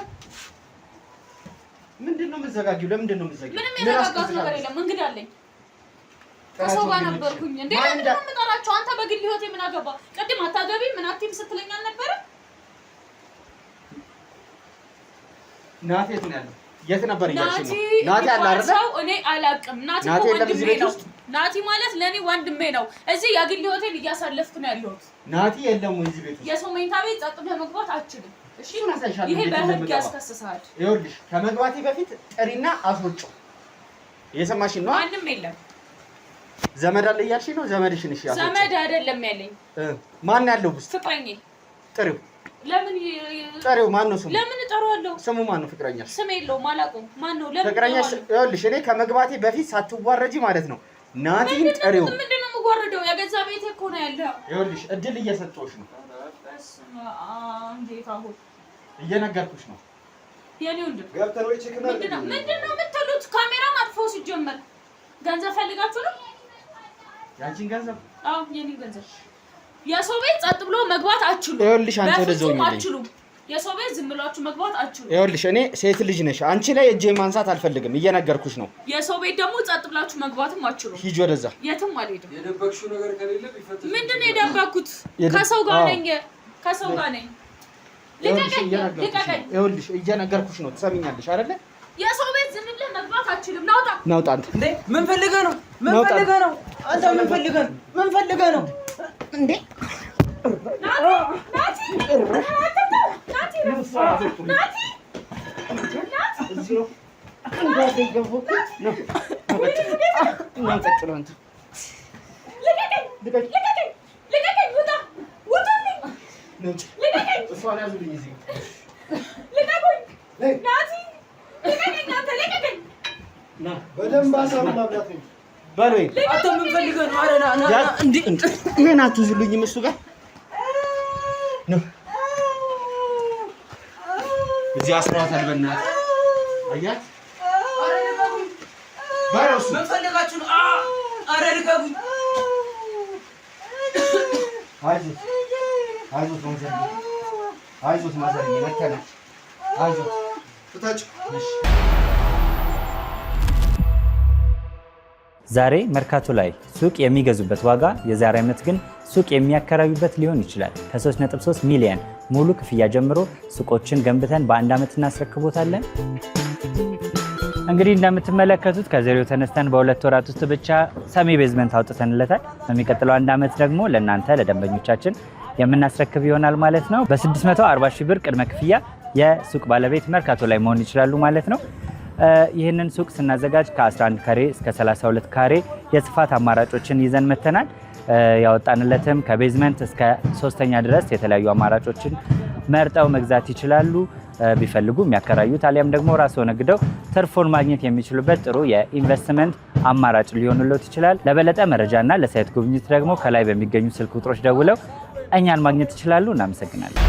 C: ምንድነው የምትዘጋጊው? ለምንድን ነው የምትዘጋጊው?
A: ምንም የዘጋጋሁት ነገር የለም። እንግዲህ አለኝ። ከሰው ጋር ነበርኩኝ። እንዴ ምንድን ነው የምጠራቸው? አንተ በግል ህይወቴ ምን አገባ? ቅድም አታገቢ ምን አትይም ስትለኝ አልነበረ?
C: ናቲ የት ነው ያለው? የት ነበር እያልሽኝ ነው?
A: ናቲ አለ አይደል? እኔ አላውቅም። ናቲ ወንድሜ ነው። ናቲ ማለት ለኔ ወንድሜ ነው። እዚህ የግል ህይወቴን እያሳለፍኩ ነው ያለሁት።
C: ናቲ የለም ወይ እዚህ ቤት ውስጥ?
A: የሰው መኝታ ቤት ጸጥ ብለህ መግባት አትችልም። እሺ ይሄ በህግ ያስከስሳል።
C: ይኸውልሽ ከመግባቴ በፊት ጥሪና አስወጪው። እየሰማሽኝ ነው?
A: ማንም የለም።
C: ዘመድ አለ እያልሽኝ ነው? ዘመድሽን እሺ አስወጪው።
A: ዘመድ አይደለም ያለኝ።
C: ማን ያለው ውስጥ?
A: ፍቅረኛዬ።
C: ጥሪው።
A: ለምን
C: ጥሪው? ማን ነው ስሙ?
A: ለምን እጠራዋለሁ?
C: ስሙ ማን ነው? ፍቅረኛሽ?
A: ስም የለውም አላውቀውም። ማን ነው? ለምን
C: ፍቅረኛሽ? ይኸውልሽ እኔ ከመግባቴ በፊት ሳትዋረጂ ማለት ነው ናቲን ጥሪው።
A: ምንድነው የምጓረደው? የገዛ ቤቴ እኮ ነው ያለው።
C: ይኸውልሽ እድል እየሰጠሁሽ ነው።
A: እንዴት አሁን
C: እየነገርኩሽ ነው።
A: የኔ ወንድም
C: ገብተን ወይ ቼክ
A: ምንድነው የምትሉት? ካሜራውን አጥፎ ሲጀመር ገንዘብ ፈልጋችሁ ነው?
C: ያንቺን ገንዘብ?
A: አዎ የኔን ገንዘብ። የሰው ቤት ጸጥ ብሎ መግባት አትችሉም።
C: ይኸውልሽ አንቺ ወደዛው ነው
A: አትችሉም። የሰው ቤት ዝም ብላችሁ መግባት አትችሉም።
C: ይኸውልሽ እኔ ሴት ልጅ ነሽ። አንቺ ላይ እጄ ማንሳት አልፈልግም። እየነገርኩሽ ነው።
A: የሰው ቤት ደግሞ ጸጥ ብላችሁ መግባትም አትችሉም።
C: ሂጂ ወደዛ።
A: የትም አልሄድም።
F: የደበቅሽው ነገር ከሌለ ቢፈትሽ።
A: ምንድነው የደበኩት? ከሰው ጋር ነኝ። ልቀቀኝ።
C: ይኸውልሽ እየነገርኩሽ ነው። ትሰሚኛለሽ አይደለ?
A: የሰው ቤት ዝም ብለህ መግባት አትችልም። ናውጣ
B: አንተ እንዴ! ምን ፈልገህ ነው? አንተ ምን ፈልገህ ነው እንዴ?
A: ናቲ
G: በደንብ አሳብ ማብላት ነው።
B: በሎይ
A: አንተ ምን ፈልገህ ነው? ኧረ ና
B: እንዴ እኔን አትይዙልኝም። እሱ ጋር ነው እዚህ አስሯታል። በእናትህ አያት። ባሮስ
A: ምን ፈልጋችሁ ነው? ኧረ ልቀቁኝ።
B: አይዞት አይዞት ማዘር አይዞት ማዘር መከነ አይዞት
G: ፍታጭ።
E: ዛሬ መርካቶ ላይ ሱቅ የሚገዙበት ዋጋ የዛሬ ዓመት ግን ሱቅ የሚያከራዩበት ሊሆን ይችላል። ከ3.3 ሚሊዮን ሙሉ ክፍያ ጀምሮ ሱቆችን ገንብተን በአንድ ዓመት እናስረክቦታለን። እንግዲህ እንደምትመለከቱት ከዜሮ ተነስተን በ2 ወራት ውስጥ ብቻ ሰሚ ቤዝመንት አውጥተንለታል። በሚቀጥለው አንድ ዓመት ደግሞ ለእናንተ ለደንበኞቻችን የምናስረክብ ይሆናል ማለት ነው። በ640 ሺህ ብር ቅድመ ክፍያ የሱቅ ባለቤት መርካቶ ላይ መሆን ይችላሉ ማለት ነው። ይህንን ሱቅ ስናዘጋጅ ከ11 ካሬ እስከ 32 ካሬ የስፋት አማራጮችን ይዘን መተናል። ያወጣንለትም ከቤዝመንት እስከ 3ኛ ድረስ የተለያዩ አማራጮችን መርጠው መግዛት ይችላሉ። ቢፈልጉ የሚያከራዩት አሊያም ደግሞ ራስዎ ነግደው ትርፎን ማግኘት የሚችሉበት ጥሩ የኢንቨስትመንት አማራጭ ሊሆንልዎት ይችላል። ለበለጠ መረጃና ለሳይት ጉብኝት ደግሞ ከላይ በሚገኙ ስልክ ቁጥሮች ደውለው እኛን ማግኘት ይችላሉ። እናመሰግናለን።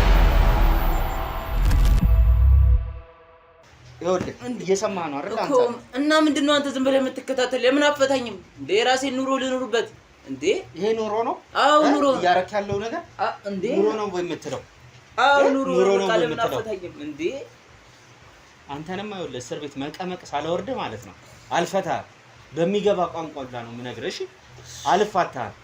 B: ይኸውልህ እየሰማህ ነው አይደል? አንተ
H: እና ምንድነው አንተ ዝም ብለህ የምትከታተል? ለምን አፈታኝም እንዴ? የራሴን ኑሮ ልኑርበት እንዴ?
B: ይሄ ኑሮ ነው?
H: አዎ ኑሮ
B: እያረክ ያለው ነገር
H: እንዴ
B: ኑሮ ነው ወይ የምትለው?
H: አዎ ኑሮ ነው።
B: ነው
H: ለምን አፈታኝም እንዴ?
B: አንተንም ይኸውልህ እስር ቤት መቀመቅ ሳላወርድ ማለት ነው አልፈታ በሚገባ ቋንቋ ነው የምነግርህ። እሺ አልፋታህም።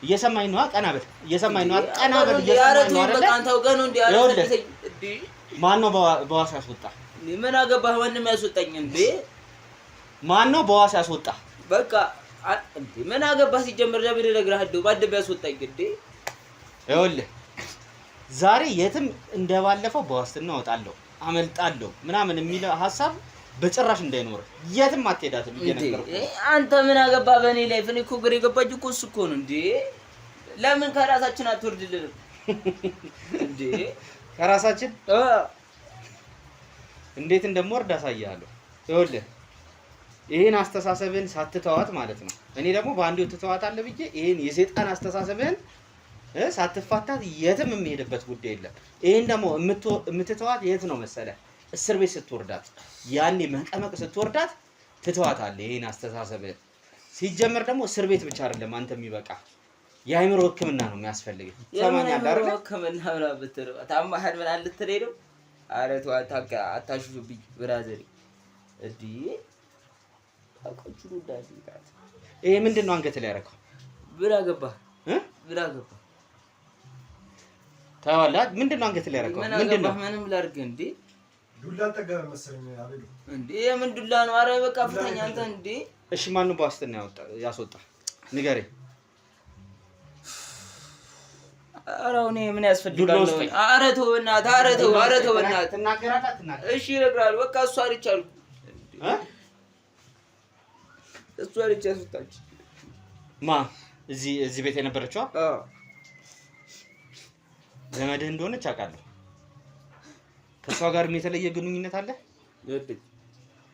B: እየሰማኝ ነው? ቀና በል። እየሰማኝ ነው? ቀና በል። እየሰማኝ ነው አይደል?
H: አንተ አውቀህ ነው እንዴ? አልፈታኝ እንዴ?
B: ማን ነው በዋስ ያስወጣ?
H: ምን አገባህ? ማንም ያስወጣኝ እንዴ?
B: ማን ነው በዋስ ያስወጣ?
H: በቃ እንዴ ምን አገባህ? ሲጀምር ለምን እነግርሃለሁ? ባደብ ያስወጣኝ እንዴ?
B: ይኸውልህ ዛሬ የትም እንደባለፈው በዋስትና እወጣለሁ አመልጣለሁ ምናምን የሚለው ሀሳብ በጭራሽ እንዳይኖር የትም አትሄዳትም። እየነገርኩህ
H: አንተ ምን አገባህ በእኔ ላይ? እኔ እኮ ግሬ የገባኝ እኮ እሱ እኮ ነው እንዴ። ለምን ከራሳችን አትወርድልንም እንዴ?
B: ከራሳችን እንዴት እንደምወርድ አሳያለሁ። ይኸውልህ ይሄን አስተሳሰብህን ሳትተዋት ማለት ነው። እኔ ደግሞ በአንዴው ትተዋታለህ ብዬ ይሄን የሰይጣን አስተሳሰብህን ሳትፋታት የትም የሚሄድበት ጉዳይ የለም። ይሄን ደግሞ የምትተዋት የት ነው መሰለህ? እስር ቤት ስትወርዳት፣ ያኔ መቀመቅ ስትወርዳት ትተዋታለህ። ይሄን አስተሳሰብህን ሲጀመር ደግሞ እስር ቤት ብቻ አይደለም አንተ የሚበቃ የአእምሮ ሕክምና ነው የሚያስፈልግህ። ሰማኛለህ አይደል?
H: ሕክምና ብላ ብትለው ታማህል ምን አለ ትሬዶ? ኧረ ተው አታሽፉብኝ ብራዘር እንዴ። አቆቹ ዳዲ
B: ይሄ ምንድነው አንገት ላይ ያደረገው?
H: ብላ ገባህ ብላ ገባህ
B: ታዋላ ምንድነው አንገት ላይ ያደረገው? ምንድነው?
H: ምንም ላድርግ እንዴ?
G: ዱላ ጠገበ መሰለኝ አቤሉ
H: እንዴ። ምን ዱላ ነው? ኧረ በቃ ፍተኛ አንተ እንዴ።
B: እሺ ማን ነው በዋስትና ያስወጣ? ንገረኝ።
H: ኧረ እኔ ምን ያስፈልጋል? ኧረ ተው በእናትህ፣ ኧረ ተው በእናትህ።
B: ትናገራለህ አትናገር?
H: እሺ እነግርሃለሁ። በቃ እሷ አለች አልኩህ እሷ አለች ያስወጣች።
B: ማ እዚህ ቤት የነበረችው? ዘመድህ እንደሆነች አውቃለሁ። ከእሷ ጋርም የተለየ ግንኙነት አለ?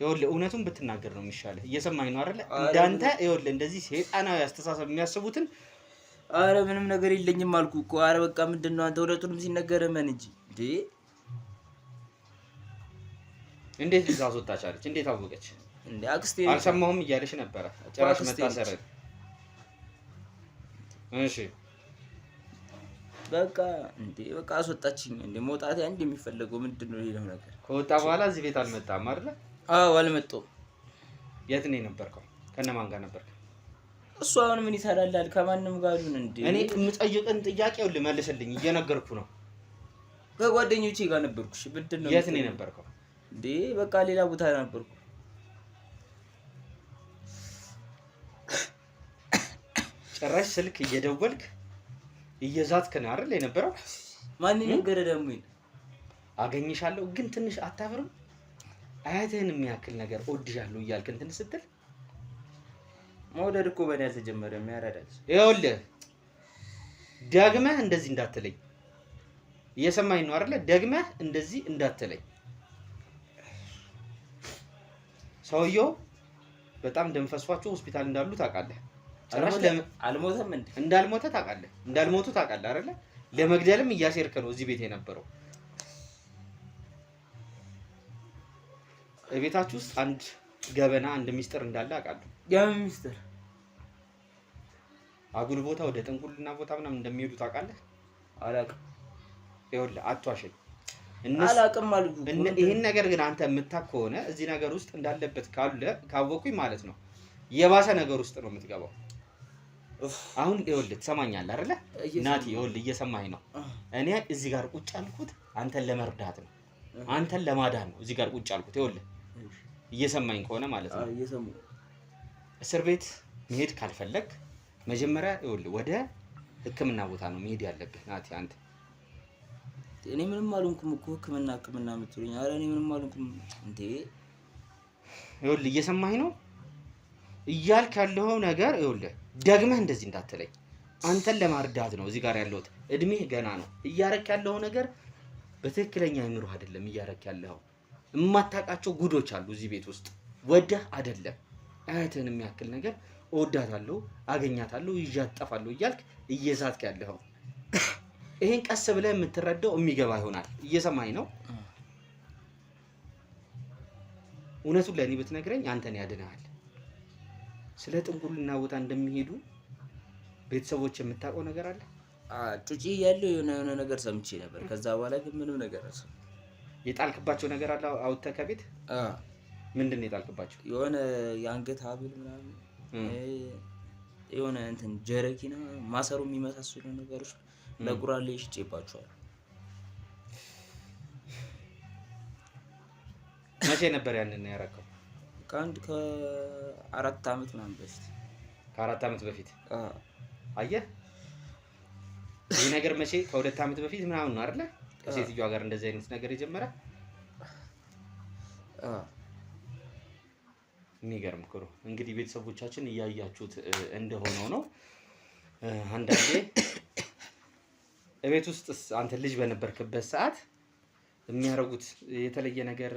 B: ይኸውልህ እውነቱን ብትናገር ነው የሚሻልህ። እየሰማኝ ነው አይደለ? እንዳንተ ይኸውልህ እንደዚህ ሰይጣናዊ አስተሳሰብ የሚያስቡትን
H: ኧረ ምንም ነገር የለኝም አልኩህ እኮ። ኧረ በቃ ምንድን ነው አንተ እውነቱንም ሲነገርህ መን እንጂ እንዴ።
B: እንዴት ልጅ አስወጣች አለች? እንዴት አወቀች
H: እንዴ? አክስቴ
B: አልሰማሁም እያለች ነበረ። ጭራሽ መታሰረን። እሺ
H: በቃ እንዴ በቃ አስወጣችኝ። እንዴ መውጣት አንድ የሚፈልገው ምንድነው? ሌላው ነገር
B: ከወጣ በኋላ እዚህ ቤት አልመጣም አይደለ?
H: አዎ አልመጣሁም።
B: የት ነው የነበርከው? ከነማን ጋር ነበርክ?
H: እሱ አሁን ምን ይሰራላል? ከማንም ጋር ይሁን እንዴ።
B: እኔ የምጠይቅን ጥያቄው ልመልስልኝ፣ እየነገርኩ ነው።
H: ከጓደኞቼ ጋር ነበርኩ። እሺ ምንድነው?
B: የት ነው የነበርከው?
H: እንዴ በቃ ሌላ ቦታ ነበርኩ።
B: ጭራሽ ስልክ እየደወልክ እየዛትክ ነው አይደል የነበረው?
H: ማን ነገረ ደግሞ
B: አገኝሻለሁ ግን ትንሽ አታፍርም? አያትህን የሚያክል ነገር እወድሻለሁ እያልክ እንትን ስትል
H: መውደድ እኮ በእኔ አልተጀመረም። ያራዳል።
B: ይኸውልህ ደግመህ እንደዚህ እንዳትለኝ። እየሰማኝ ነው አይደለ? ደግመህ እንደዚህ እንዳትለኝ። ሰውየው በጣም ደም ፈሷቸው ሆስፒታል እንዳሉ ታውቃለህ።
H: አልሞተም እንዴ?
B: እንዳልሞተ ታውቃለህ። እንዳልሞቱ ታውቃለህ አይደለ? ለመግደልም እያሴርክ ነው እዚህ ቤት የነበረው። ቤታችሁ ውስጥ አንድ ገበና አንድ ሚስጥር እንዳለ አውቃለሁ።
H: የምን ሚስጥር?
B: አጉል ቦታ ወደ ጥንቁልና ቦታ ምናምን እንደሚሄዱ ታውቃለህ?
H: አላውቅም።
B: ይኸውልህ አትዋሸኝ።
H: አላውቅም አልኩ።
B: ይሄን ነገር ግን አንተ የምታውቅ ከሆነ እዚህ ነገር ውስጥ እንዳለበት ካወኩኝ ማለት ነው የባሰ ነገር ውስጥ ነው የምትገባው። አሁን ይኸውልህ ትሰማኛለህ አይደለ? ናቲ ይኸውልህ እየሰማኸኝ ነው። እኔ እዚህ ጋር ቁጭ ያልኩት አንተን ለመርዳት ነው፣ አንተን ለማዳን ነው እዚህ ጋር ቁጭ ያልኩት። ይኸውልህ እየሰማኝ ከሆነ ማለት ነው እስር ቤት መሄድ ካልፈለግ መጀመሪያ ይኸውልህ ወደ ሕክምና ቦታ ነው መሄድ ያለብህ። ናቲ አንተ
H: እኔ ምንም አልሆንኩም እኮ ሕክምና የምትሉኝ? ኧረ እኔ ምንም አልሆንኩም እንዴ።
B: ይኸውልህ እየሰማኸኝ ነው እያልክ ያለው ነገር ይኸውልህ ደግመህ እንደዚህ እንዳትለኝ። አንተን ለማርዳት ነው እዚህ ጋር ያለሁት። እድሜህ ገና ነው። እያረክ ያለው ነገር በትክክለኛ አይምሮህ አይደለም እያረክ ያለው። የማታውቃቸው ጉዶች አሉ እዚህ ቤት ውስጥ። ወደህ አይደለም አያትህን የሚያክል ነገር እወዳታለሁ፣ አገኛታለሁ፣ ይዣት እጠፋለሁ እያልክ እየዛትክ ያለው። ይሄን ቀስ ብለህ የምትረዳው የሚገባ ይሆናል። እየሰማኝ ነው? እውነቱን ለእኔ ብትነግረኝ አንተን ያድንሃል። ስለ ጥንቁልና ቦታ እንደሚሄዱ ቤተሰቦች የምታውቀው ነገር አለ?
H: ጩጪ ያለው የሆነ ነገር ሰምቼ ነበር። ከዛ በኋላ ግን ምንም ነገር አልሰማሁም።
B: የጣልክባቸው ነገር አለ አውጥተህ ከቤት? ምንድን ነው የጣልክባቸው? የሆነ
H: የአንገት ሀብል ምናምን፣ የሆነ እንትን ጀረኪና ማሰሩ የሚመሳሰሉ ነገሮች ለጉራሌ ሽጬባቸዋል።
B: መቼ ነበር ያንን ያረከው?
H: ከ4 ዓመት ምናምን በፊት።
B: ከ4 ዓመት በፊት? አየህ ይህ ነገር መቼ? ከ2 ዓመት በፊት ምናምን ነው አይደለ? ከሴትዮዋ ጋር እንደዚህ አይነት ነገር የጀመረ። የሚገርም እኮ ነው። እንግዲህ ቤተሰቦቻችን እያያችሁት እንደሆነው ነው። አንዳንዴ እቤት ውስጥ አንተ ልጅ በነበርክበት ሰዓት የሚያረጉት የተለየ ነገር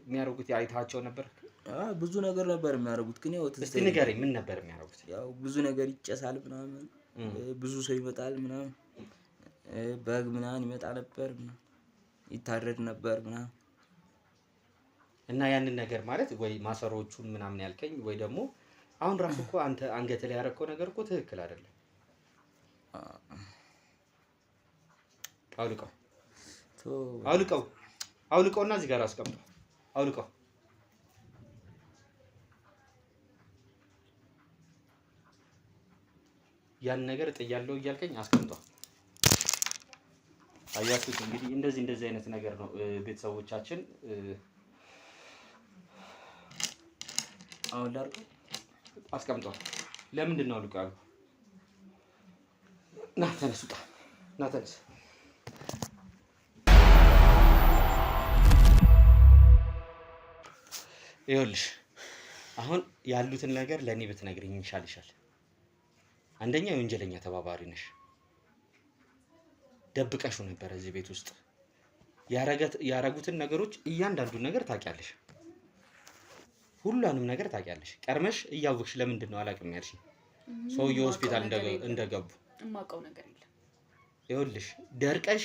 B: የሚያረጉት አይታቸው ነበር?
H: ብዙ ነገር ነበር የሚያረጉት። ግን ያው
B: እስቲ ንገረኝ፣ ምን ነበር የሚያረጉት?
H: ያው ብዙ ነገር ይጨሳል ምናምን፣ ብዙ ሰው ይመጣል ምናምን፣ በግ ምናምን ይመጣ ነበር፣ ይታረድ ነበር ምናምን።
B: እና ያንን ነገር ማለት ወይ ማሰሮቹን ምናምን ያልከኝ ወይ ደግሞ አሁን ራሱ እኮ አንተ አንገት ላይ ያረከው ነገር እኮ ትክክል አይደለም። አውልቀው አውልቀው አውልቀውና እዚህ ጋር አስቀምጠው። አውልቀው። ያን ነገር ጥያለሁ እያልከኝ አስቀምጠው። አያችሁት እንግዲህ እንደዚህ አይነት ነገር ነው ቤተሰቦቻችን።
H: አሁን ላድርገው።
B: አስቀምጠው። ለምንድን ነው አውልቀው ያልኩህ? ና ተነስ፣ ውጣ። ና ተነስ። ይኸውልሽ አሁን ያሉትን ነገር ለእኔ ብትነግሪኝ ይሻልሻል። አንደኛ የወንጀለኛ ተባባሪ ነሽ። ደብቀሹ ነበር እዚህ ቤት ውስጥ ያረጉትን ነገሮች እያንዳንዱን ነገር ታውቂያለሽ። ሁሉንም ነገር ታውቂያለሽ። ቀርመሽ እያወቅሽ ለምንድን ነው አላውቅም ያልሽኝ? ሰውዬው ሆስፒታል እንደገቡ
A: የማውቀው ነገር የለም።
B: ይኸውልሽ ደርቀሽ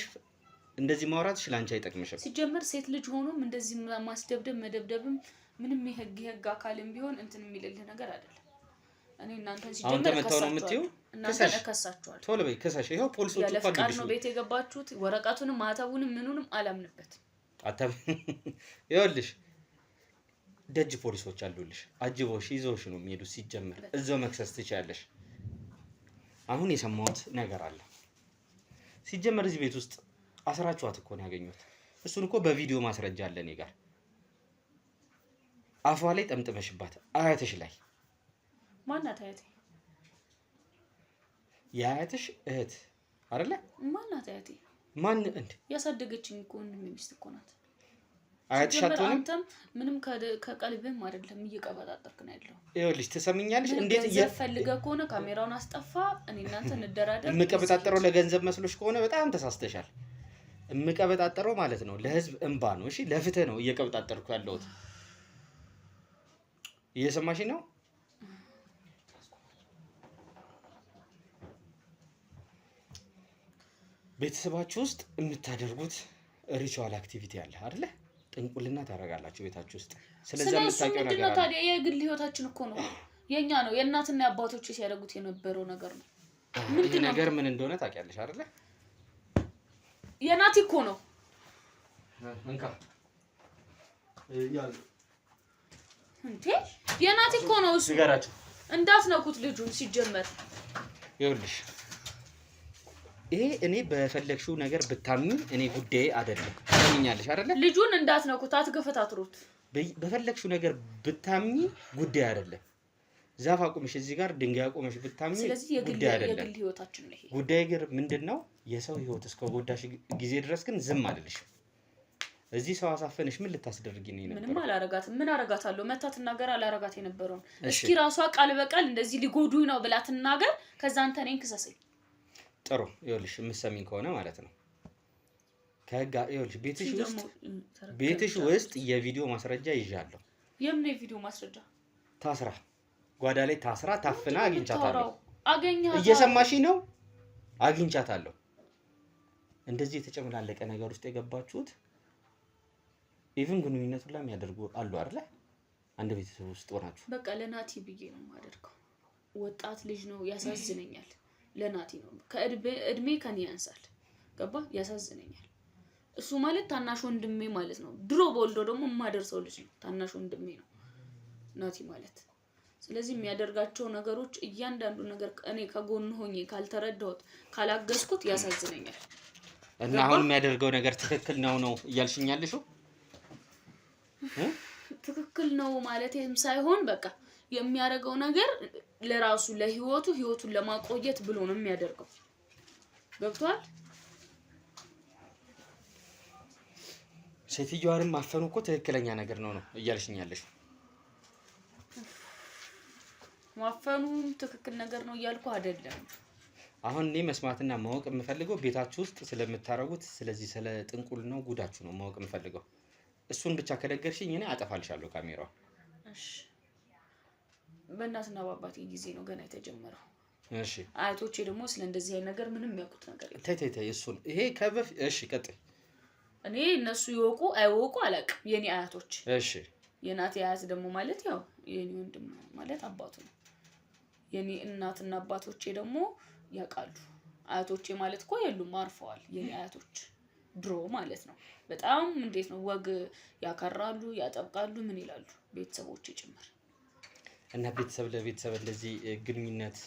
B: እንደዚህ ማውራትሽ ለአንቺ አይጠቅምሽም።
A: ሲጀመር ሴት ልጅ ሆኖም እንደዚህ ማስደብደብ መደብደብም ምንም የህግ አካልም ቢሆን እንትን የሚልልህ ነገር አይደለም። እኔ እናንተን ሲጀመር ከሳችኋለሁ።
B: ቶሎ በይ ክሰሽ። ይኸው ፖሊሶቹ
A: ያለ ፍቃድ ነው ቤት የገባችሁት። ወረቀቱንም ማህተቡንም ምኑንም አላምንበትም።
B: ይኸውልሽ ደጅ ፖሊሶች አሉልሽ፣ አጅቦሽ ይዘውሽ ነው የሚሄዱት። ሲጀመር እዛው መክሰስ ትችያለሽ። አሁን የሰማሁት ነገር አለ። ሲጀመር እዚህ ቤት ውስጥ አስራችኋት እኮ ነው ያገኘሁት። እሱን እኮ በቪዲዮ ማስረጃ አለ እኔ ጋር። አፏ ላይ ጠምጥመሽባት አያትሽ ላይ።
A: ማናት አያቴ?
B: የአያትሽ እህት አይደለ?
A: ማናት አያቴ?
B: ማን እንዴ?
A: ያሳደገችኝ እኮ ወንድሜ ሚስት እኮ ናት።
B: አያትሻቶንም
A: አንተም ምንም ከቀልብህም አይደለም እየቀበጣጠርክ ነው ያለው።
B: ይኸውልሽ ትሰምኛለሽ? እንዴት
A: እየፈልገ ከሆነ ካሜራውን አስጠፋ። እኔ እናንተ እንደራደር።
B: የምቀበጣጠረው ለገንዘብ መስሎሽ ከሆነ በጣም ተሳስተሻል። የምቀበጣጠረው ማለት ነው ለህዝብ እንባ ነው። እሺ ለፍትህ ነው እየቀበጣጠርኩ ያለሁት። እየሰማሽ ነው? ቤተሰባችሁ ውስጥ የምታደርጉት ሪቹዋል አክቲቪቲ አለ አይደለ? ጥንቁልና ታደርጋላችሁ ቤታችሁ ውስጥ። ስለዚህ የምታውቂው ነገር አለ።
A: ታዲያ የግል ህይወታችን እኮ ነው፣ የኛ ነው። የእናትና የአባቶች ሲያደርጉት የነበረው ነገር ነው።
B: ምንድን ነገር ምን እንደሆነ ታውቂያለሽ አይደለ?
A: የናቲ እኮ ነው።
B: እንካ ያሉ
A: እንዴ የናቲ እኮ ነው እሱ።
B: ንገራቸው
A: እንዳትነኩት ልጁን ሲጀመር።
B: ይኸውልሽ ይሄ እኔ በፈለግሽው ነገር ብታምኚ እኔ ጉዳይ አይደለም። ታምኛለሽ አይደለ?
A: ልጁን እንዳትነኩት፣ አትገፈታትሩት።
B: በፈለግሽው ነገር ብታምኚ ጉዳይ አይደለም። ዛፍ አቁመሽ እዚህ ጋር ድንጋይ አቁመሽ ብታምኚ ጉዳይ አይደለም።
A: የግል ህይወታችን ነው ይሄ
B: ጉዳይ። ግን ምንድነው የሰው ህይወት እስከ ጎዳሽ ጊዜ ድረስ ግን ዝም አልልሽም። እዚህ ሰው አሳፈንሽ ምን ልታስደርጊ ነው የነበረው?
A: ምንም አላረጋትም። ምን አረጋታለሁ? መታ ትናገር። አላረጋት የነበረውን እስኪ ራሷ ቃል በቃል እንደዚህ ሊጎዱኝ ነው ብላ ትናገር። ከዛ አንተ ነኝ ክሰሰኝ።
B: ጥሩ ይኸውልሽ የምትሰሚኝ ከሆነ ማለት ነው ከህጋ ይኸውልሽ ቤትሽ ውስጥ የቪዲዮ ማስረጃ ይዣለሁ።
A: የምን የቪዲዮ ማስረጃ?
B: ታስራ ጓዳ ላይ ታስራ ታፍና አግኝቻታለሁ።
A: አገኛታለሁ።
B: እየሰማሽ ነው? አግኝቻታለሁ። እንደዚህ የተጨመላለቀ ነገር ውስጥ የገባችሁት ኢቭን ግንኙነቱን ላይ የሚያደርጉ አሉ አይደለ? አንድ ቤተሰብ ውስጥ ሆናችሁ
A: በቃ ለናቲ ብዬ ነው የማደርገው። ወጣት ልጅ ነው፣ ያሳዝነኛል። ለናቲ ነው ከእድሜ ከኔ ያንሳል። ገባ? ያሳዝነኛል። እሱ ማለት ታናሽ ወንድሜ ማለት ነው። ድሮ በወልዶ ደግሞ የማደርሰው ልጅ ነው። ታናሽ ወንድሜ ነው ናቲ ማለት። ስለዚህ የሚያደርጋቸው ነገሮች እያንዳንዱ ነገር እኔ ከጎን ሆኜ ካልተረዳሁት ካላገዝኩት ያሳዝነኛል።
B: እና አሁን የሚያደርገው ነገር ትክክል ነው እያልሽኛለሽ?
A: ትክክል ነው ማለትም ሳይሆን በቃ የሚያደርገው ነገር ለራሱ ለህይወቱ ህይወቱን ለማቆየት ብሎ ነው የሚያደርገው። ገብቷል?
B: ሴትዮዋንም ማፈኑ እኮ ትክክለኛ ነገር ነው እያልሽኛለሽ?
A: ማፈኑም ትክክል ነገር ነው እያልኩ አይደለም።
B: አሁን እኔ መስማትና ማወቅ የምፈልገው ቤታችሁ ውስጥ ስለምታረጉት ስለዚህ ስለ ጥንቁል ነው ጉዳችሁ ነው ማወቅ የምፈልገው። እሱን ብቻ ከነገርሽኝ እኔ አጠፋልሻለሁ ካሜራው።
A: እሺ በእናትና በአባቴ ጊዜ ነው ገና የተጀመረው።
B: እሺ
A: አያቶቼ ደግሞ ስለ እንደዚህ አይነት ነገር ምንም ያውቁት ነገር የለም።
B: ተይ እሱን ይሄ ከበፍ እሺ ቀጥይ።
A: እኔ እነሱ ይወቁ አይወቁ አላውቅም። የኔ አያቶች
B: እሺ
A: የናቴ አያት ደግሞ ማለት ያው የኔ ወንድም ማለት አባቱ ነው። የኔ እናትና አባቶቼ ደግሞ ያውቃሉ። አያቶቼ ማለት እኮ የሉም አርፈዋል። የኔ አያቶች ድሮ ማለት ነው በጣም እንዴት ነው ወግ ያከራሉ፣ ያጠብቃሉ፣ ምን ይላሉ ቤተሰቦቼ ጭምር።
B: እና ቤተሰብ ለቤተሰብ እንደዚህ ግንኙነት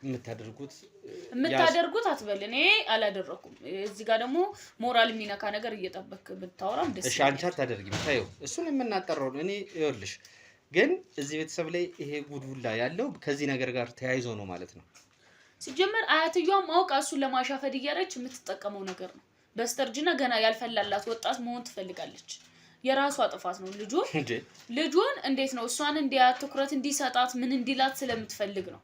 A: የምታደርጉት አትበል። እኔ አላደረኩም። እዚህ ጋር ደግሞ ሞራል የሚነካ ነገር እየጠበክ ብታወራም ደስ ይላል።
B: እሺ አንቺ አታደርጊም። ታዩ እሱን የምናጠራው እኔ ይኸውልሽ፣ ግን እዚህ ቤተሰብ ላይ ይሄ ጉድሁላ ያለው ከዚህ ነገር ጋር ተያይዞ ነው ማለት ነው።
A: ሲጀመር አያትየዋም አውቃ እሱን ለማሻፈድ እያለች የምትጠቀመው ነገር ነው። በስተርጅና ገና ያልፈላላት ወጣት መሆን ትፈልጋለች። የራሷ ጥፋት ነው። ልጁን እንዴት ነው እሷን እንዲያት ትኩረት እንዲሰጣት ምን እንዲላት ስለምትፈልግ ነው።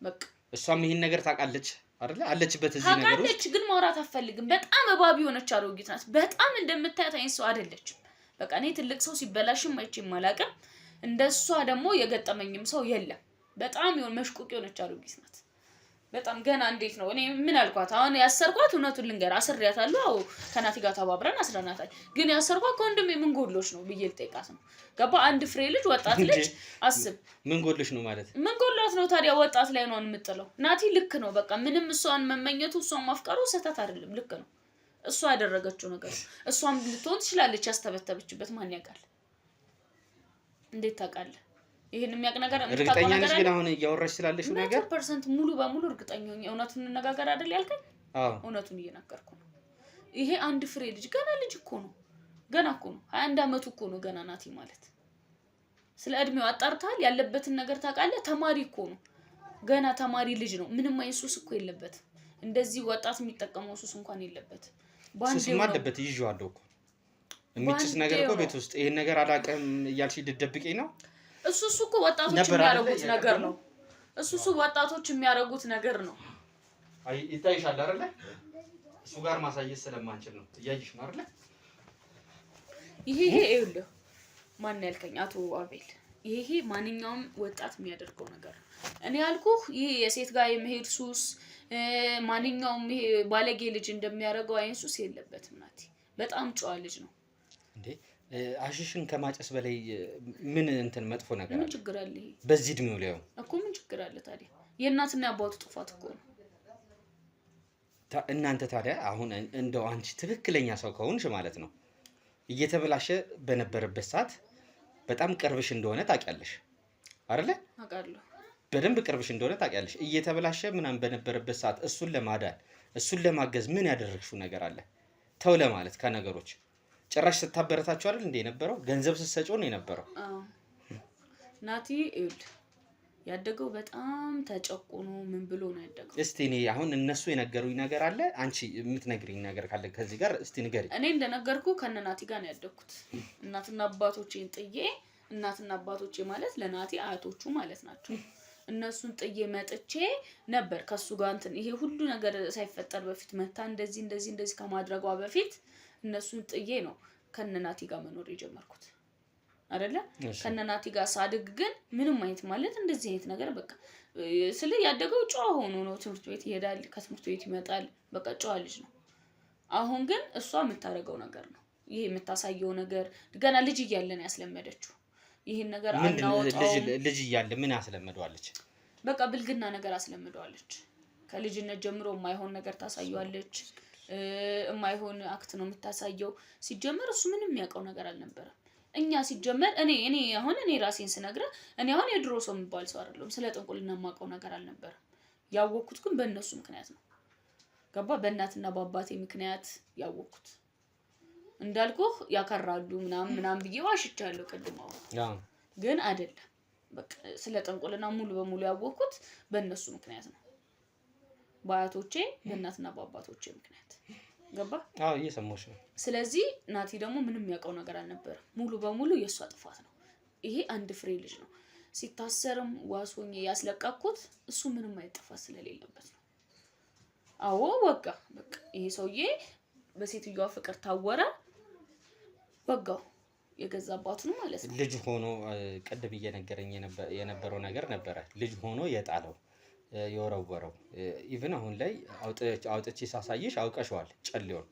A: በቃ
B: እሷም ይሄን ነገር ታውቃለች አይደል? አለችበት እዚህ ነገር ውስጥ
A: ታውቃለች፣ ግን ማውራት አትፈልግም። በጣም እባብ የሆነች አሮጊት ናት። በጣም እንደምታያት አይነት ሰው አይደለችም። በቃ እኔ ትልቅ ሰው ሲበላሽም አይቼም አላውቅም። እንደሷ ደግሞ የገጠመኝም ሰው የለም። በጣም የሆነ መሽቁቅ የሆነች አሮጊት ናት። በጣም ገና እንዴት ነው እኔ ምን አልኳት? አሁን ያሰርኳት እውነቱን ልንገር አስሬያታለሁ። አዎ ከናቲ ጋር ተባብረን አስረናታል። ግን ያሰርኳት ከወንድሜ ምን ጎድሎሽ ነው ብዬ ልጠይቃት ነው። ገባ? አንድ ፍሬ ልጅ ወጣት ልጅ አስብ።
B: ምን ጎድሎሽ ነው ማለት?
A: ምን ጎድሏት ነው ታዲያ? ወጣት ላይ ነው የምጥለው። ናቲ ልክ ነው። በቃ ምንም እሷን መመኘቱ እሷን ማፍቀሩ ስህተት አይደለም፣ ልክ ነው። እሷ ያደረገችው ነገር እሷም ልትሆን ትችላለች። ያስተበተበችበት ማን ያውቃል? እንዴት ታውቃለህ? ይሄን የሚያውቅ ነገር
B: እርግጠኛ ነሽ? ግን አሁን እያወራሽ ስላለሽ ነገር
A: 100% ሙሉ በሙሉ እርግጠኛ ነኝ። እውነቱን እንነጋገር አይደል ያልከኝ?
B: አዎ
A: እውነቱን እየነገርኩ ነው። ይሄ አንድ ፍሬ ልጅ ገና ልጅ እኮ ነው። ገና እኮ ነው 21 አመቱ እኮ ነው ገና ናቲ ማለት። ስለ እድሜው አጣርታል? ያለበትን ነገር ታውቃለህ? ተማሪ እኮ ነው ገና ተማሪ ልጅ ነው። ምንም አይሱስ እኮ የለበትም። እንደዚህ ወጣት የሚጠቀመው ሱስ እንኳን የለበት።
B: ሱስም አለበት ይዤዋለሁ እኮ የሚችስ ነገር እኮ ቤት ውስጥ ይሄን ነገር አላውቅም እያልሽ ልትደብቂኝ ነው?
A: እሱ እኮ ወጣቶች የሚያረጉት ነገር ነው። እሱ ወጣቶች የሚያረጉት ነገር ነው።
B: አይ ይታይሻል አይደለ? እሱ ጋር ማሳየት ስለማንችል ነው። እያይሽ ነው አይደለ?
A: ይሄ ይኸውልህ ማን ያልከኝ አቶ አቤል፣ ይሄ ማንኛውም ወጣት የሚያደርገው ነገር ነው። እኔ ያልኩህ ይሄ የሴት ጋር የመሄድ ሱስ ማንኛውም ይሄ ባለጌ ልጅ እንደሚያደርገው አይን ሱስ የለበትም። ናቲ በጣም ጨዋ ልጅ ነው
B: እንዴ። አሽሽን ከማጨስ በላይ ምን እንትን መጥፎ ነገር አለ?
A: ምን ችግር አለ? ይሄ
B: በዚህ እድሜው ላይ
A: እኮ ምን ችግር አለ ታዲያ? የእናትና የአባቱ ጥፋት እኮ ነው።
B: እናንተ ታዲያ አሁን እንደው አንቺ ትክክለኛ ሰው ከሆንሽ ማለት ነው እየተበላሸ በነበረበት ሰዓት በጣም ቅርብሽ እንደሆነ ታውቂያለሽ አይደለ?
A: አውቃለሁ።
B: በደንብ ቅርብሽ እንደሆነ ታውቂያለሽ። እየተበላሸ ምናምን በነበረበት ሰዓት እሱን ለማዳን እሱን ለማገዝ ምን ያደረግሽው ነገር አለ? ተው ለማለት ከነገሮች ጭራሽ ስታበረታቸው አይደል እንደ የነበረው ገንዘብ ስትሰጪው ነው የነበረው።
A: ናቲ ይኸውልህ ያደገው በጣም ተጨቁኖ ምን ብሎ ነው ያደገው?
B: እስቲ እኔ አሁን እነሱ የነገሩኝ ነገር አለ፣ አንቺ የምትነግሪኝ ነገር ካለ ከዚህ ጋር እስቲ ንገሪ።
A: እኔ እንደነገርኩ ከነናቲ ጋር ነው ያደግኩት። እናትና አባቶቼን ጥዬ፣ እናትና አባቶቼ ማለት ለናቲ አያቶቹ ማለት ናቸው። እነሱን ጥዬ መጥቼ ነበር ከሱ ጋር እንትን ይሄ ሁሉ ነገር ሳይፈጠር በፊት መታ እንደዚህ ከማድረጓ በፊት እነሱን ጥዬ ነው ከነናቲ ጋር መኖር የጀመርኩት አይደለ? ከነናቲ ጋር ሳድግ ግን ምንም አይነት ማለት እንደዚህ አይነት ነገር በቃ ስለ ያደገው ጨዋ ሆኖ ነው። ትምህርት ቤት ይሄዳል፣ ከትምህርት ቤት ይመጣል፣ በቃ ጨዋ ልጅ ነው። አሁን ግን እሷ የምታደርገው ነገር ነው ይሄ የምታሳየው ነገር ገና ልጅ እያለን ያስለመደችው ይሄን ነገር አናወጣው።
B: ልጅ እያለ ምን ያስለመደዋለች?
A: በቃ ብልግና ነገር አስለመደዋለች። ከልጅነት ጀምሮ የማይሆን ነገር ታሳየዋለች። የማይሆን አክት ነው የምታሳየው። ሲጀመር እሱ ምንም የሚያውቀው ነገር አልነበረም። እኛ ሲጀመር እኔ አሁን ራሴን ስነግረ እኔ አሁን የድሮ ሰው የሚባል ሰው አይደለም። ስለ ጥንቁልና የማውቀው ነገር አልነበረም። ያወቅኩት ግን በእነሱ ምክንያት ነው። ገባ? በእናትና በአባቴ ምክንያት ያወቅኩት። እንዳልኩህ ያከራሉ ምናምን ብዬ ዋሽቻለሁ ቅድም። ግን አይደለም። በቃ ስለ ጥንቁልና ሙሉ በሙሉ ያወቅኩት በእነሱ ምክንያት ነው። በአያቶቼ በእናትና በአባቶቼ ምክንያት። ገባ?
B: አዎ እየሰማሁሽ ነው።
A: ስለዚህ ናቲ ደግሞ ምንም የሚያውቀው ነገር አልነበረም። ሙሉ በሙሉ የእሷ ጥፋት ነው። ይሄ አንድ ፍሬ ልጅ ነው። ሲታሰርም ዋሶኝ ያስለቀቅኩት እሱ ምንም አይነት ጥፋት ስለሌለበት ነው። አዎ በቃ ይሄ ሰውዬ በሴትዮዋ ፍቅር ታወረ፣ ወጋው የገዛ አባቱ ነው ማለት ነው።
B: ልጅ ሆኖ ቀደም እየነገረኝ የነበረው ነገር ነበረ። ልጅ ሆኖ የጣለው የወረወረው ኢቭን አሁን ላይ አውጥቼ ሳሳይሽ አውቀሽዋል። ጨሌውን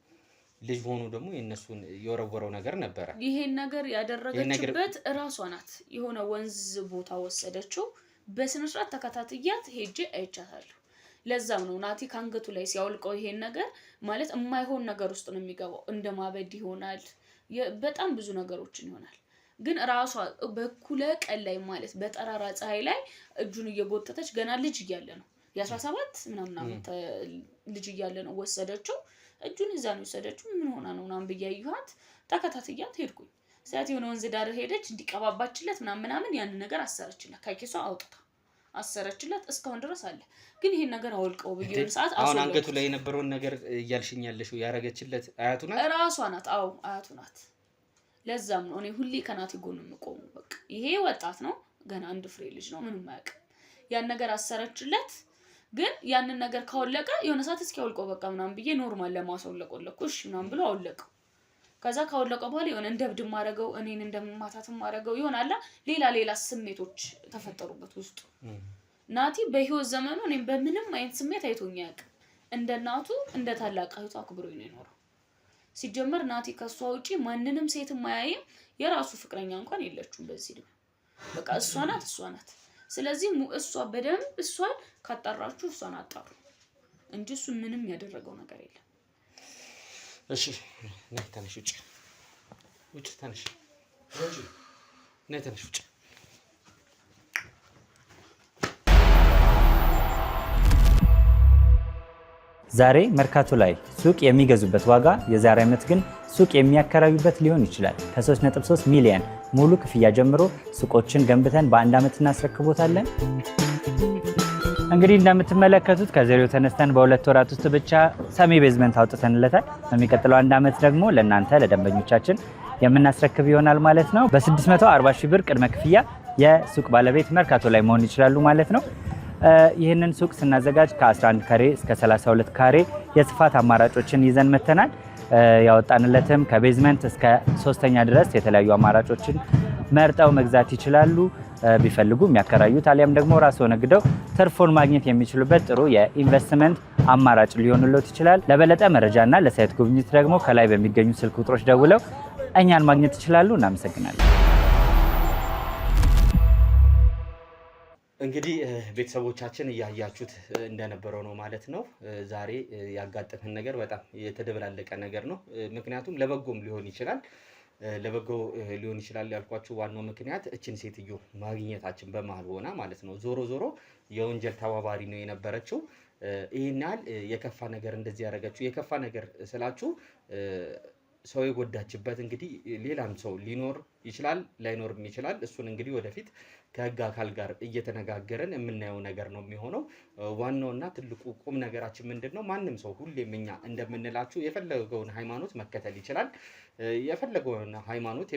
B: ልጅ ሆኖ ደግሞ የነሱን የወረወረው ነገር ነበረ።
A: ይሄን ነገር ያደረገችበት እራሷ ናት። የሆነ ወንዝ ቦታ ወሰደችው። በስነ ስርዓት ተከታትያት ሄጄ አይቻታለሁ። ለዛም ነው ናቲ ካንገቱ ላይ ሲያወልቀው ይሄን ነገር ማለት የማይሆን ነገር ውስጥ ነው የሚገባው። እንደማበድ ይሆናል፣ በጣም ብዙ ነገሮችን ይሆናል። ግን ራሷ በኩለ ቀን ላይ ማለት በጠራራ ፀሐይ ላይ እጁን እየጎተተች ገና ልጅ እያለ ነው የ17 ምናምን ዓመት ልጅ እያለ ነው ወሰደችው። እጁን እዛ ነው ወሰደችው። ምን ሆና ነው ምናምን ብያዩሃት ተከታትያት ሄድኩኝ። ሰዓት የሆነ ወንዝ ዳር ሄደች እንዲቀባባችለት ምናምን ያን ነገር አሰረችለት። ከኪሷ አውጥታ አሰረችለት። እስካሁን ድረስ አለ። ግን ይሄን ነገር አውልቀው በየወል ሰዓት
B: አሁን አንገቱ ላይ የነበረውን ነገር እያልሽኛለሽ ያረገችለት አያቱ ናት።
A: ራሷ ናት። አዎ አያቱ ናት። ለዛም ነው እኔ ሁሌ ከናቲ ጎን የምቆመው። በቃ ይሄ ወጣት ነው ገና አንድ ፍሬ ልጅ ነው፣ ምንም አያውቅም። ያን ነገር አሰረችለት። ግን ያንን ነገር ካወለቀ የሆነ ሰዓት እስኪ አውልቀው በቃ ምናምን ብዬ ኖርማል ለማስወለቆለኩ እሺ ምናምን ብሎ አውለቀው። ከዛ ካወለቀ በኋላ የሆነ እንደብድም ማረገው፣ እኔን እንደማታትም ማረገው ይሆናል። ሌላ ስሜቶች ተፈጠሩበት ውስጡ። ናቲ በህይወት ዘመኑ እኔም በምንም አይነት ስሜት አይቶኝ አያውቅም። እንደ እናቱ እንደ ታላቅ እህቱ አክብሮኝ ነው የኖረው። ሲጀመር ናቲ ከሷ ውጪ ማንንም ሴት ማያይም። የራሱ ፍቅረኛ እንኳን የለችውም በዚህ ነው። በቃ እሷ ናት። ስለዚህ እሷ በደንብ እሷን ካጣራችሁ እሷን አጣሩ እንጂ እሱ ምንም ያደረገው ነገር የለም።
B: እሺ ነይ ተነሽ፣ ውጭ ተነሽ፣ ነይ ተነሽ ውጭ።
E: ዛሬ መርካቶ ላይ ሱቅ የሚገዙበት ዋጋ የዛሬ ዓመት ግን ሱቅ የሚያከራዩበት ሊሆን ይችላል። ከ3.3 ሚሊዮን ሙሉ ክፍያ ጀምሮ ሱቆችን ገንብተን በአንድ ዓመት እናስረክቦታለን። እንግዲህ እንደምትመለከቱት ከዜሮ ተነስተን በ2 ወራት ውስጥ ብቻ ሰሚ ቤዝመንት አውጥተንለታል። በሚቀጥለው 1 ዓመት ደግሞ ለእናንተ ለደንበኞቻችን የምናስረክብ ይሆናል ማለት ነው። በ640 ሺህ ብር ቅድመ ክፍያ የሱቅ ባለቤት መርካቶ ላይ መሆን ይችላሉ ማለት ነው። ይህንን ሱቅ ስናዘጋጅ ከ11 ካሬ እስከ 32 ካሬ የስፋት አማራጮችን ይዘን መተናል። ያወጣንለትም ከቤዝመንት እስከ 3ኛ ድረስ የተለያዩ አማራጮችን መርጠው መግዛት ይችላሉ። ቢፈልጉ የሚያከራዩት አሊያም ደግሞ ራስዎ ነግደው ትርፎን ማግኘት የሚችሉበት ጥሩ የኢንቨስትመንት አማራጭ ሊሆንልዎት ይችላል። ለበለጠ መረጃና ለሳይት ጉብኝት ደግሞ ከላይ በሚገኙ ስልክ ቁጥሮች ደውለው እኛን ማግኘት ይችላሉ። እናመሰግናለን።
B: እንግዲህ ቤተሰቦቻችን እያያችሁት እንደነበረው ነው ማለት ነው። ዛሬ ያጋጠመን ነገር በጣም የተደበላለቀ ነገር ነው። ምክንያቱም ለበጎም ሊሆን ይችላል ያልኳችሁ ዋናው ምክንያት እችን ሴትዮ ማግኘታችን በመሀል ሆና ማለት ነው። ዞሮ ዞሮ የወንጀል ተባባሪ ነው የነበረችው። ይህን ያህል የከፋ ነገር እንደዚህ ያደረገችው የከፋ ነገር ስላችሁ ሰው የጎዳችበት እንግዲህ ሌላም ሰው ሊኖር ይችላል ላይኖርም ይችላል። እሱን እንግዲህ ወደፊት ከህግ አካል ጋር እየተነጋገረን የምናየው ነገር ነው የሚሆነው። ዋናውና ትልቁ ቁም ነገራችን ምንድነው? ማንም ሰው ሁሌም እኛ እንደምንላችሁ የፈለገውን ሃይማኖት መከተል ይችላል። የፈለገውን ሃይማኖት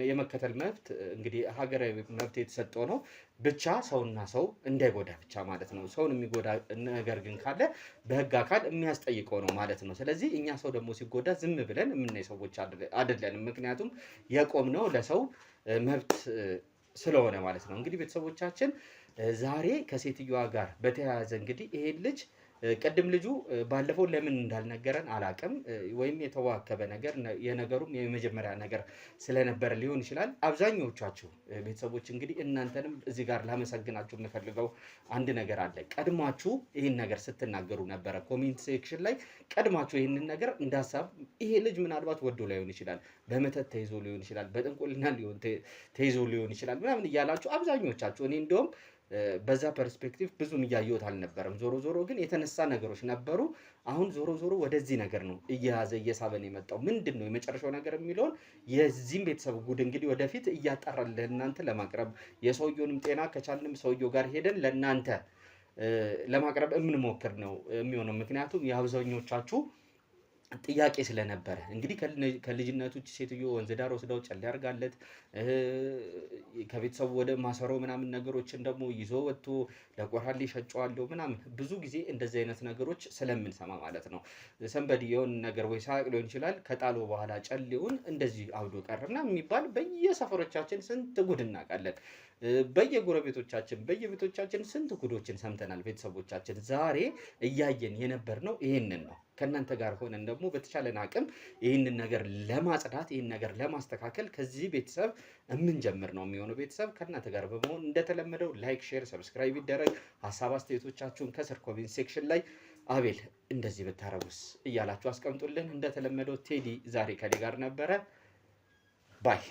B: የመከተል መብት እንግዲህ ሀገራዊ መብት የተሰጠው ነው። ብቻ ሰውና ሰው እንዳይጎዳ ብቻ ማለት ነው። ሰውን የሚጎዳ ነገር ግን ካለ በህግ አካል የሚያስጠይቀው ነው ማለት ነው። ስለዚህ እኛ ሰው ደግሞ ሲጎዳ ዝም ብለን የምናይ ሰዎች አይደለንም። ምክንያቱም የቆምነው ለሰው መብት ስለሆነ ማለት ነው። እንግዲህ ቤተሰቦቻችን ዛሬ ከሴትዮዋ ጋር በተያያዘ እንግዲህ ይሄን ልጅ ቅድም ልጁ ባለፈው ለምን እንዳልነገረን አላቅም፣ ወይም የተዋከበ ነገር የነገሩም የመጀመሪያ ነገር ስለነበረ ሊሆን ይችላል። አብዛኞቻችሁ ቤተሰቦች እንግዲህ እናንተንም እዚህ ጋር ላመሰግናችሁ የምፈልገው አንድ ነገር አለ። ቀድማችሁ ይህን ነገር ስትናገሩ ነበረ። ኮሜንት ሴክሽን ላይ ቀድማችሁ ይህንን ነገር እንዳሳብ ይሄ ልጅ ምናልባት ወዶ ላይሆን ይችላል፣ በመተት ተይዞ ሊሆን ይችላል፣ በጥንቁልና ተይዞ ሊሆን ይችላል ምናምን እያላችሁ አብዛኞቻችሁ እኔ እንደውም በዛ ፐርስፔክቲቭ ብዙም እያየሁት አልነበረም። ዞሮ ዞሮ ግን የተነሳ ነገሮች ነበሩ። አሁን ዞሮ ዞሮ ወደዚህ ነገር ነው እየሳበን የመጣው። ምንድን ነው የመጨረሻው ነገር የሚለውን የዚህም ቤተሰብ ጉድ እንግዲህ ወደፊት እያጣራን ለእናንተ ለማቅረብ የሰውየውንም ጤና ከቻልንም ሰውየው ጋር ሄደን ለእናንተ ለማቅረብ የምንሞክር ነው የሚሆነው። ምክንያቱም የአብዛኞቻችሁ ጥያቄ ስለነበረ እንግዲህ ከልጅነቱ ሴትዮ ወንዝ ዳር ወስደው ጨሌ ያርጋለት ከቤተሰቡ ወደ ማሰሮ ምናምን ነገሮችን ደግሞ ይዞ ወጥቶ ለቆራሌ ሸጨዋለሁ ምናምን ብዙ ጊዜ እንደዚህ አይነት ነገሮች ስለምንሰማ ማለት ነው። ሰንበዲ የሆነ ነገር ወይ ሳቅ ሊሆን ይችላል ከጣሎ በኋላ ጨሌውን እንደዚህ አብዶ ቀረና የሚባል በየሰፈሮቻችን ስንት ጉድ እናውቃለን። በየጎረቤቶቻችን በየቤቶቻችን ስንት ጉዶችን ሰምተናል። ቤተሰቦቻችን ዛሬ እያየን የነበርነው ይሄንን ነው። ከእናንተ ጋር ሆነን ደግሞ በተቻለን አቅም ይህንን ነገር ለማጽዳት ይህን ነገር ለማስተካከል ከዚህ ቤተሰብ የምንጀምር ነው የሚሆነው። ቤተሰብ ከእናንተ ጋር በመሆን እንደተለመደው ላይክ፣ ሼር፣ ሰብስክራይብ ይደረግ። ሀሳብ አስተያየቶቻችሁን ከስር ኮሜንት ሴክሽን ላይ አቤል እንደዚህ ብታረጉስ እያላችሁ አስቀምጡልን። እንደተለመደው ቴዲ ዛሬ ከኔ ጋር ነበረ። ባይ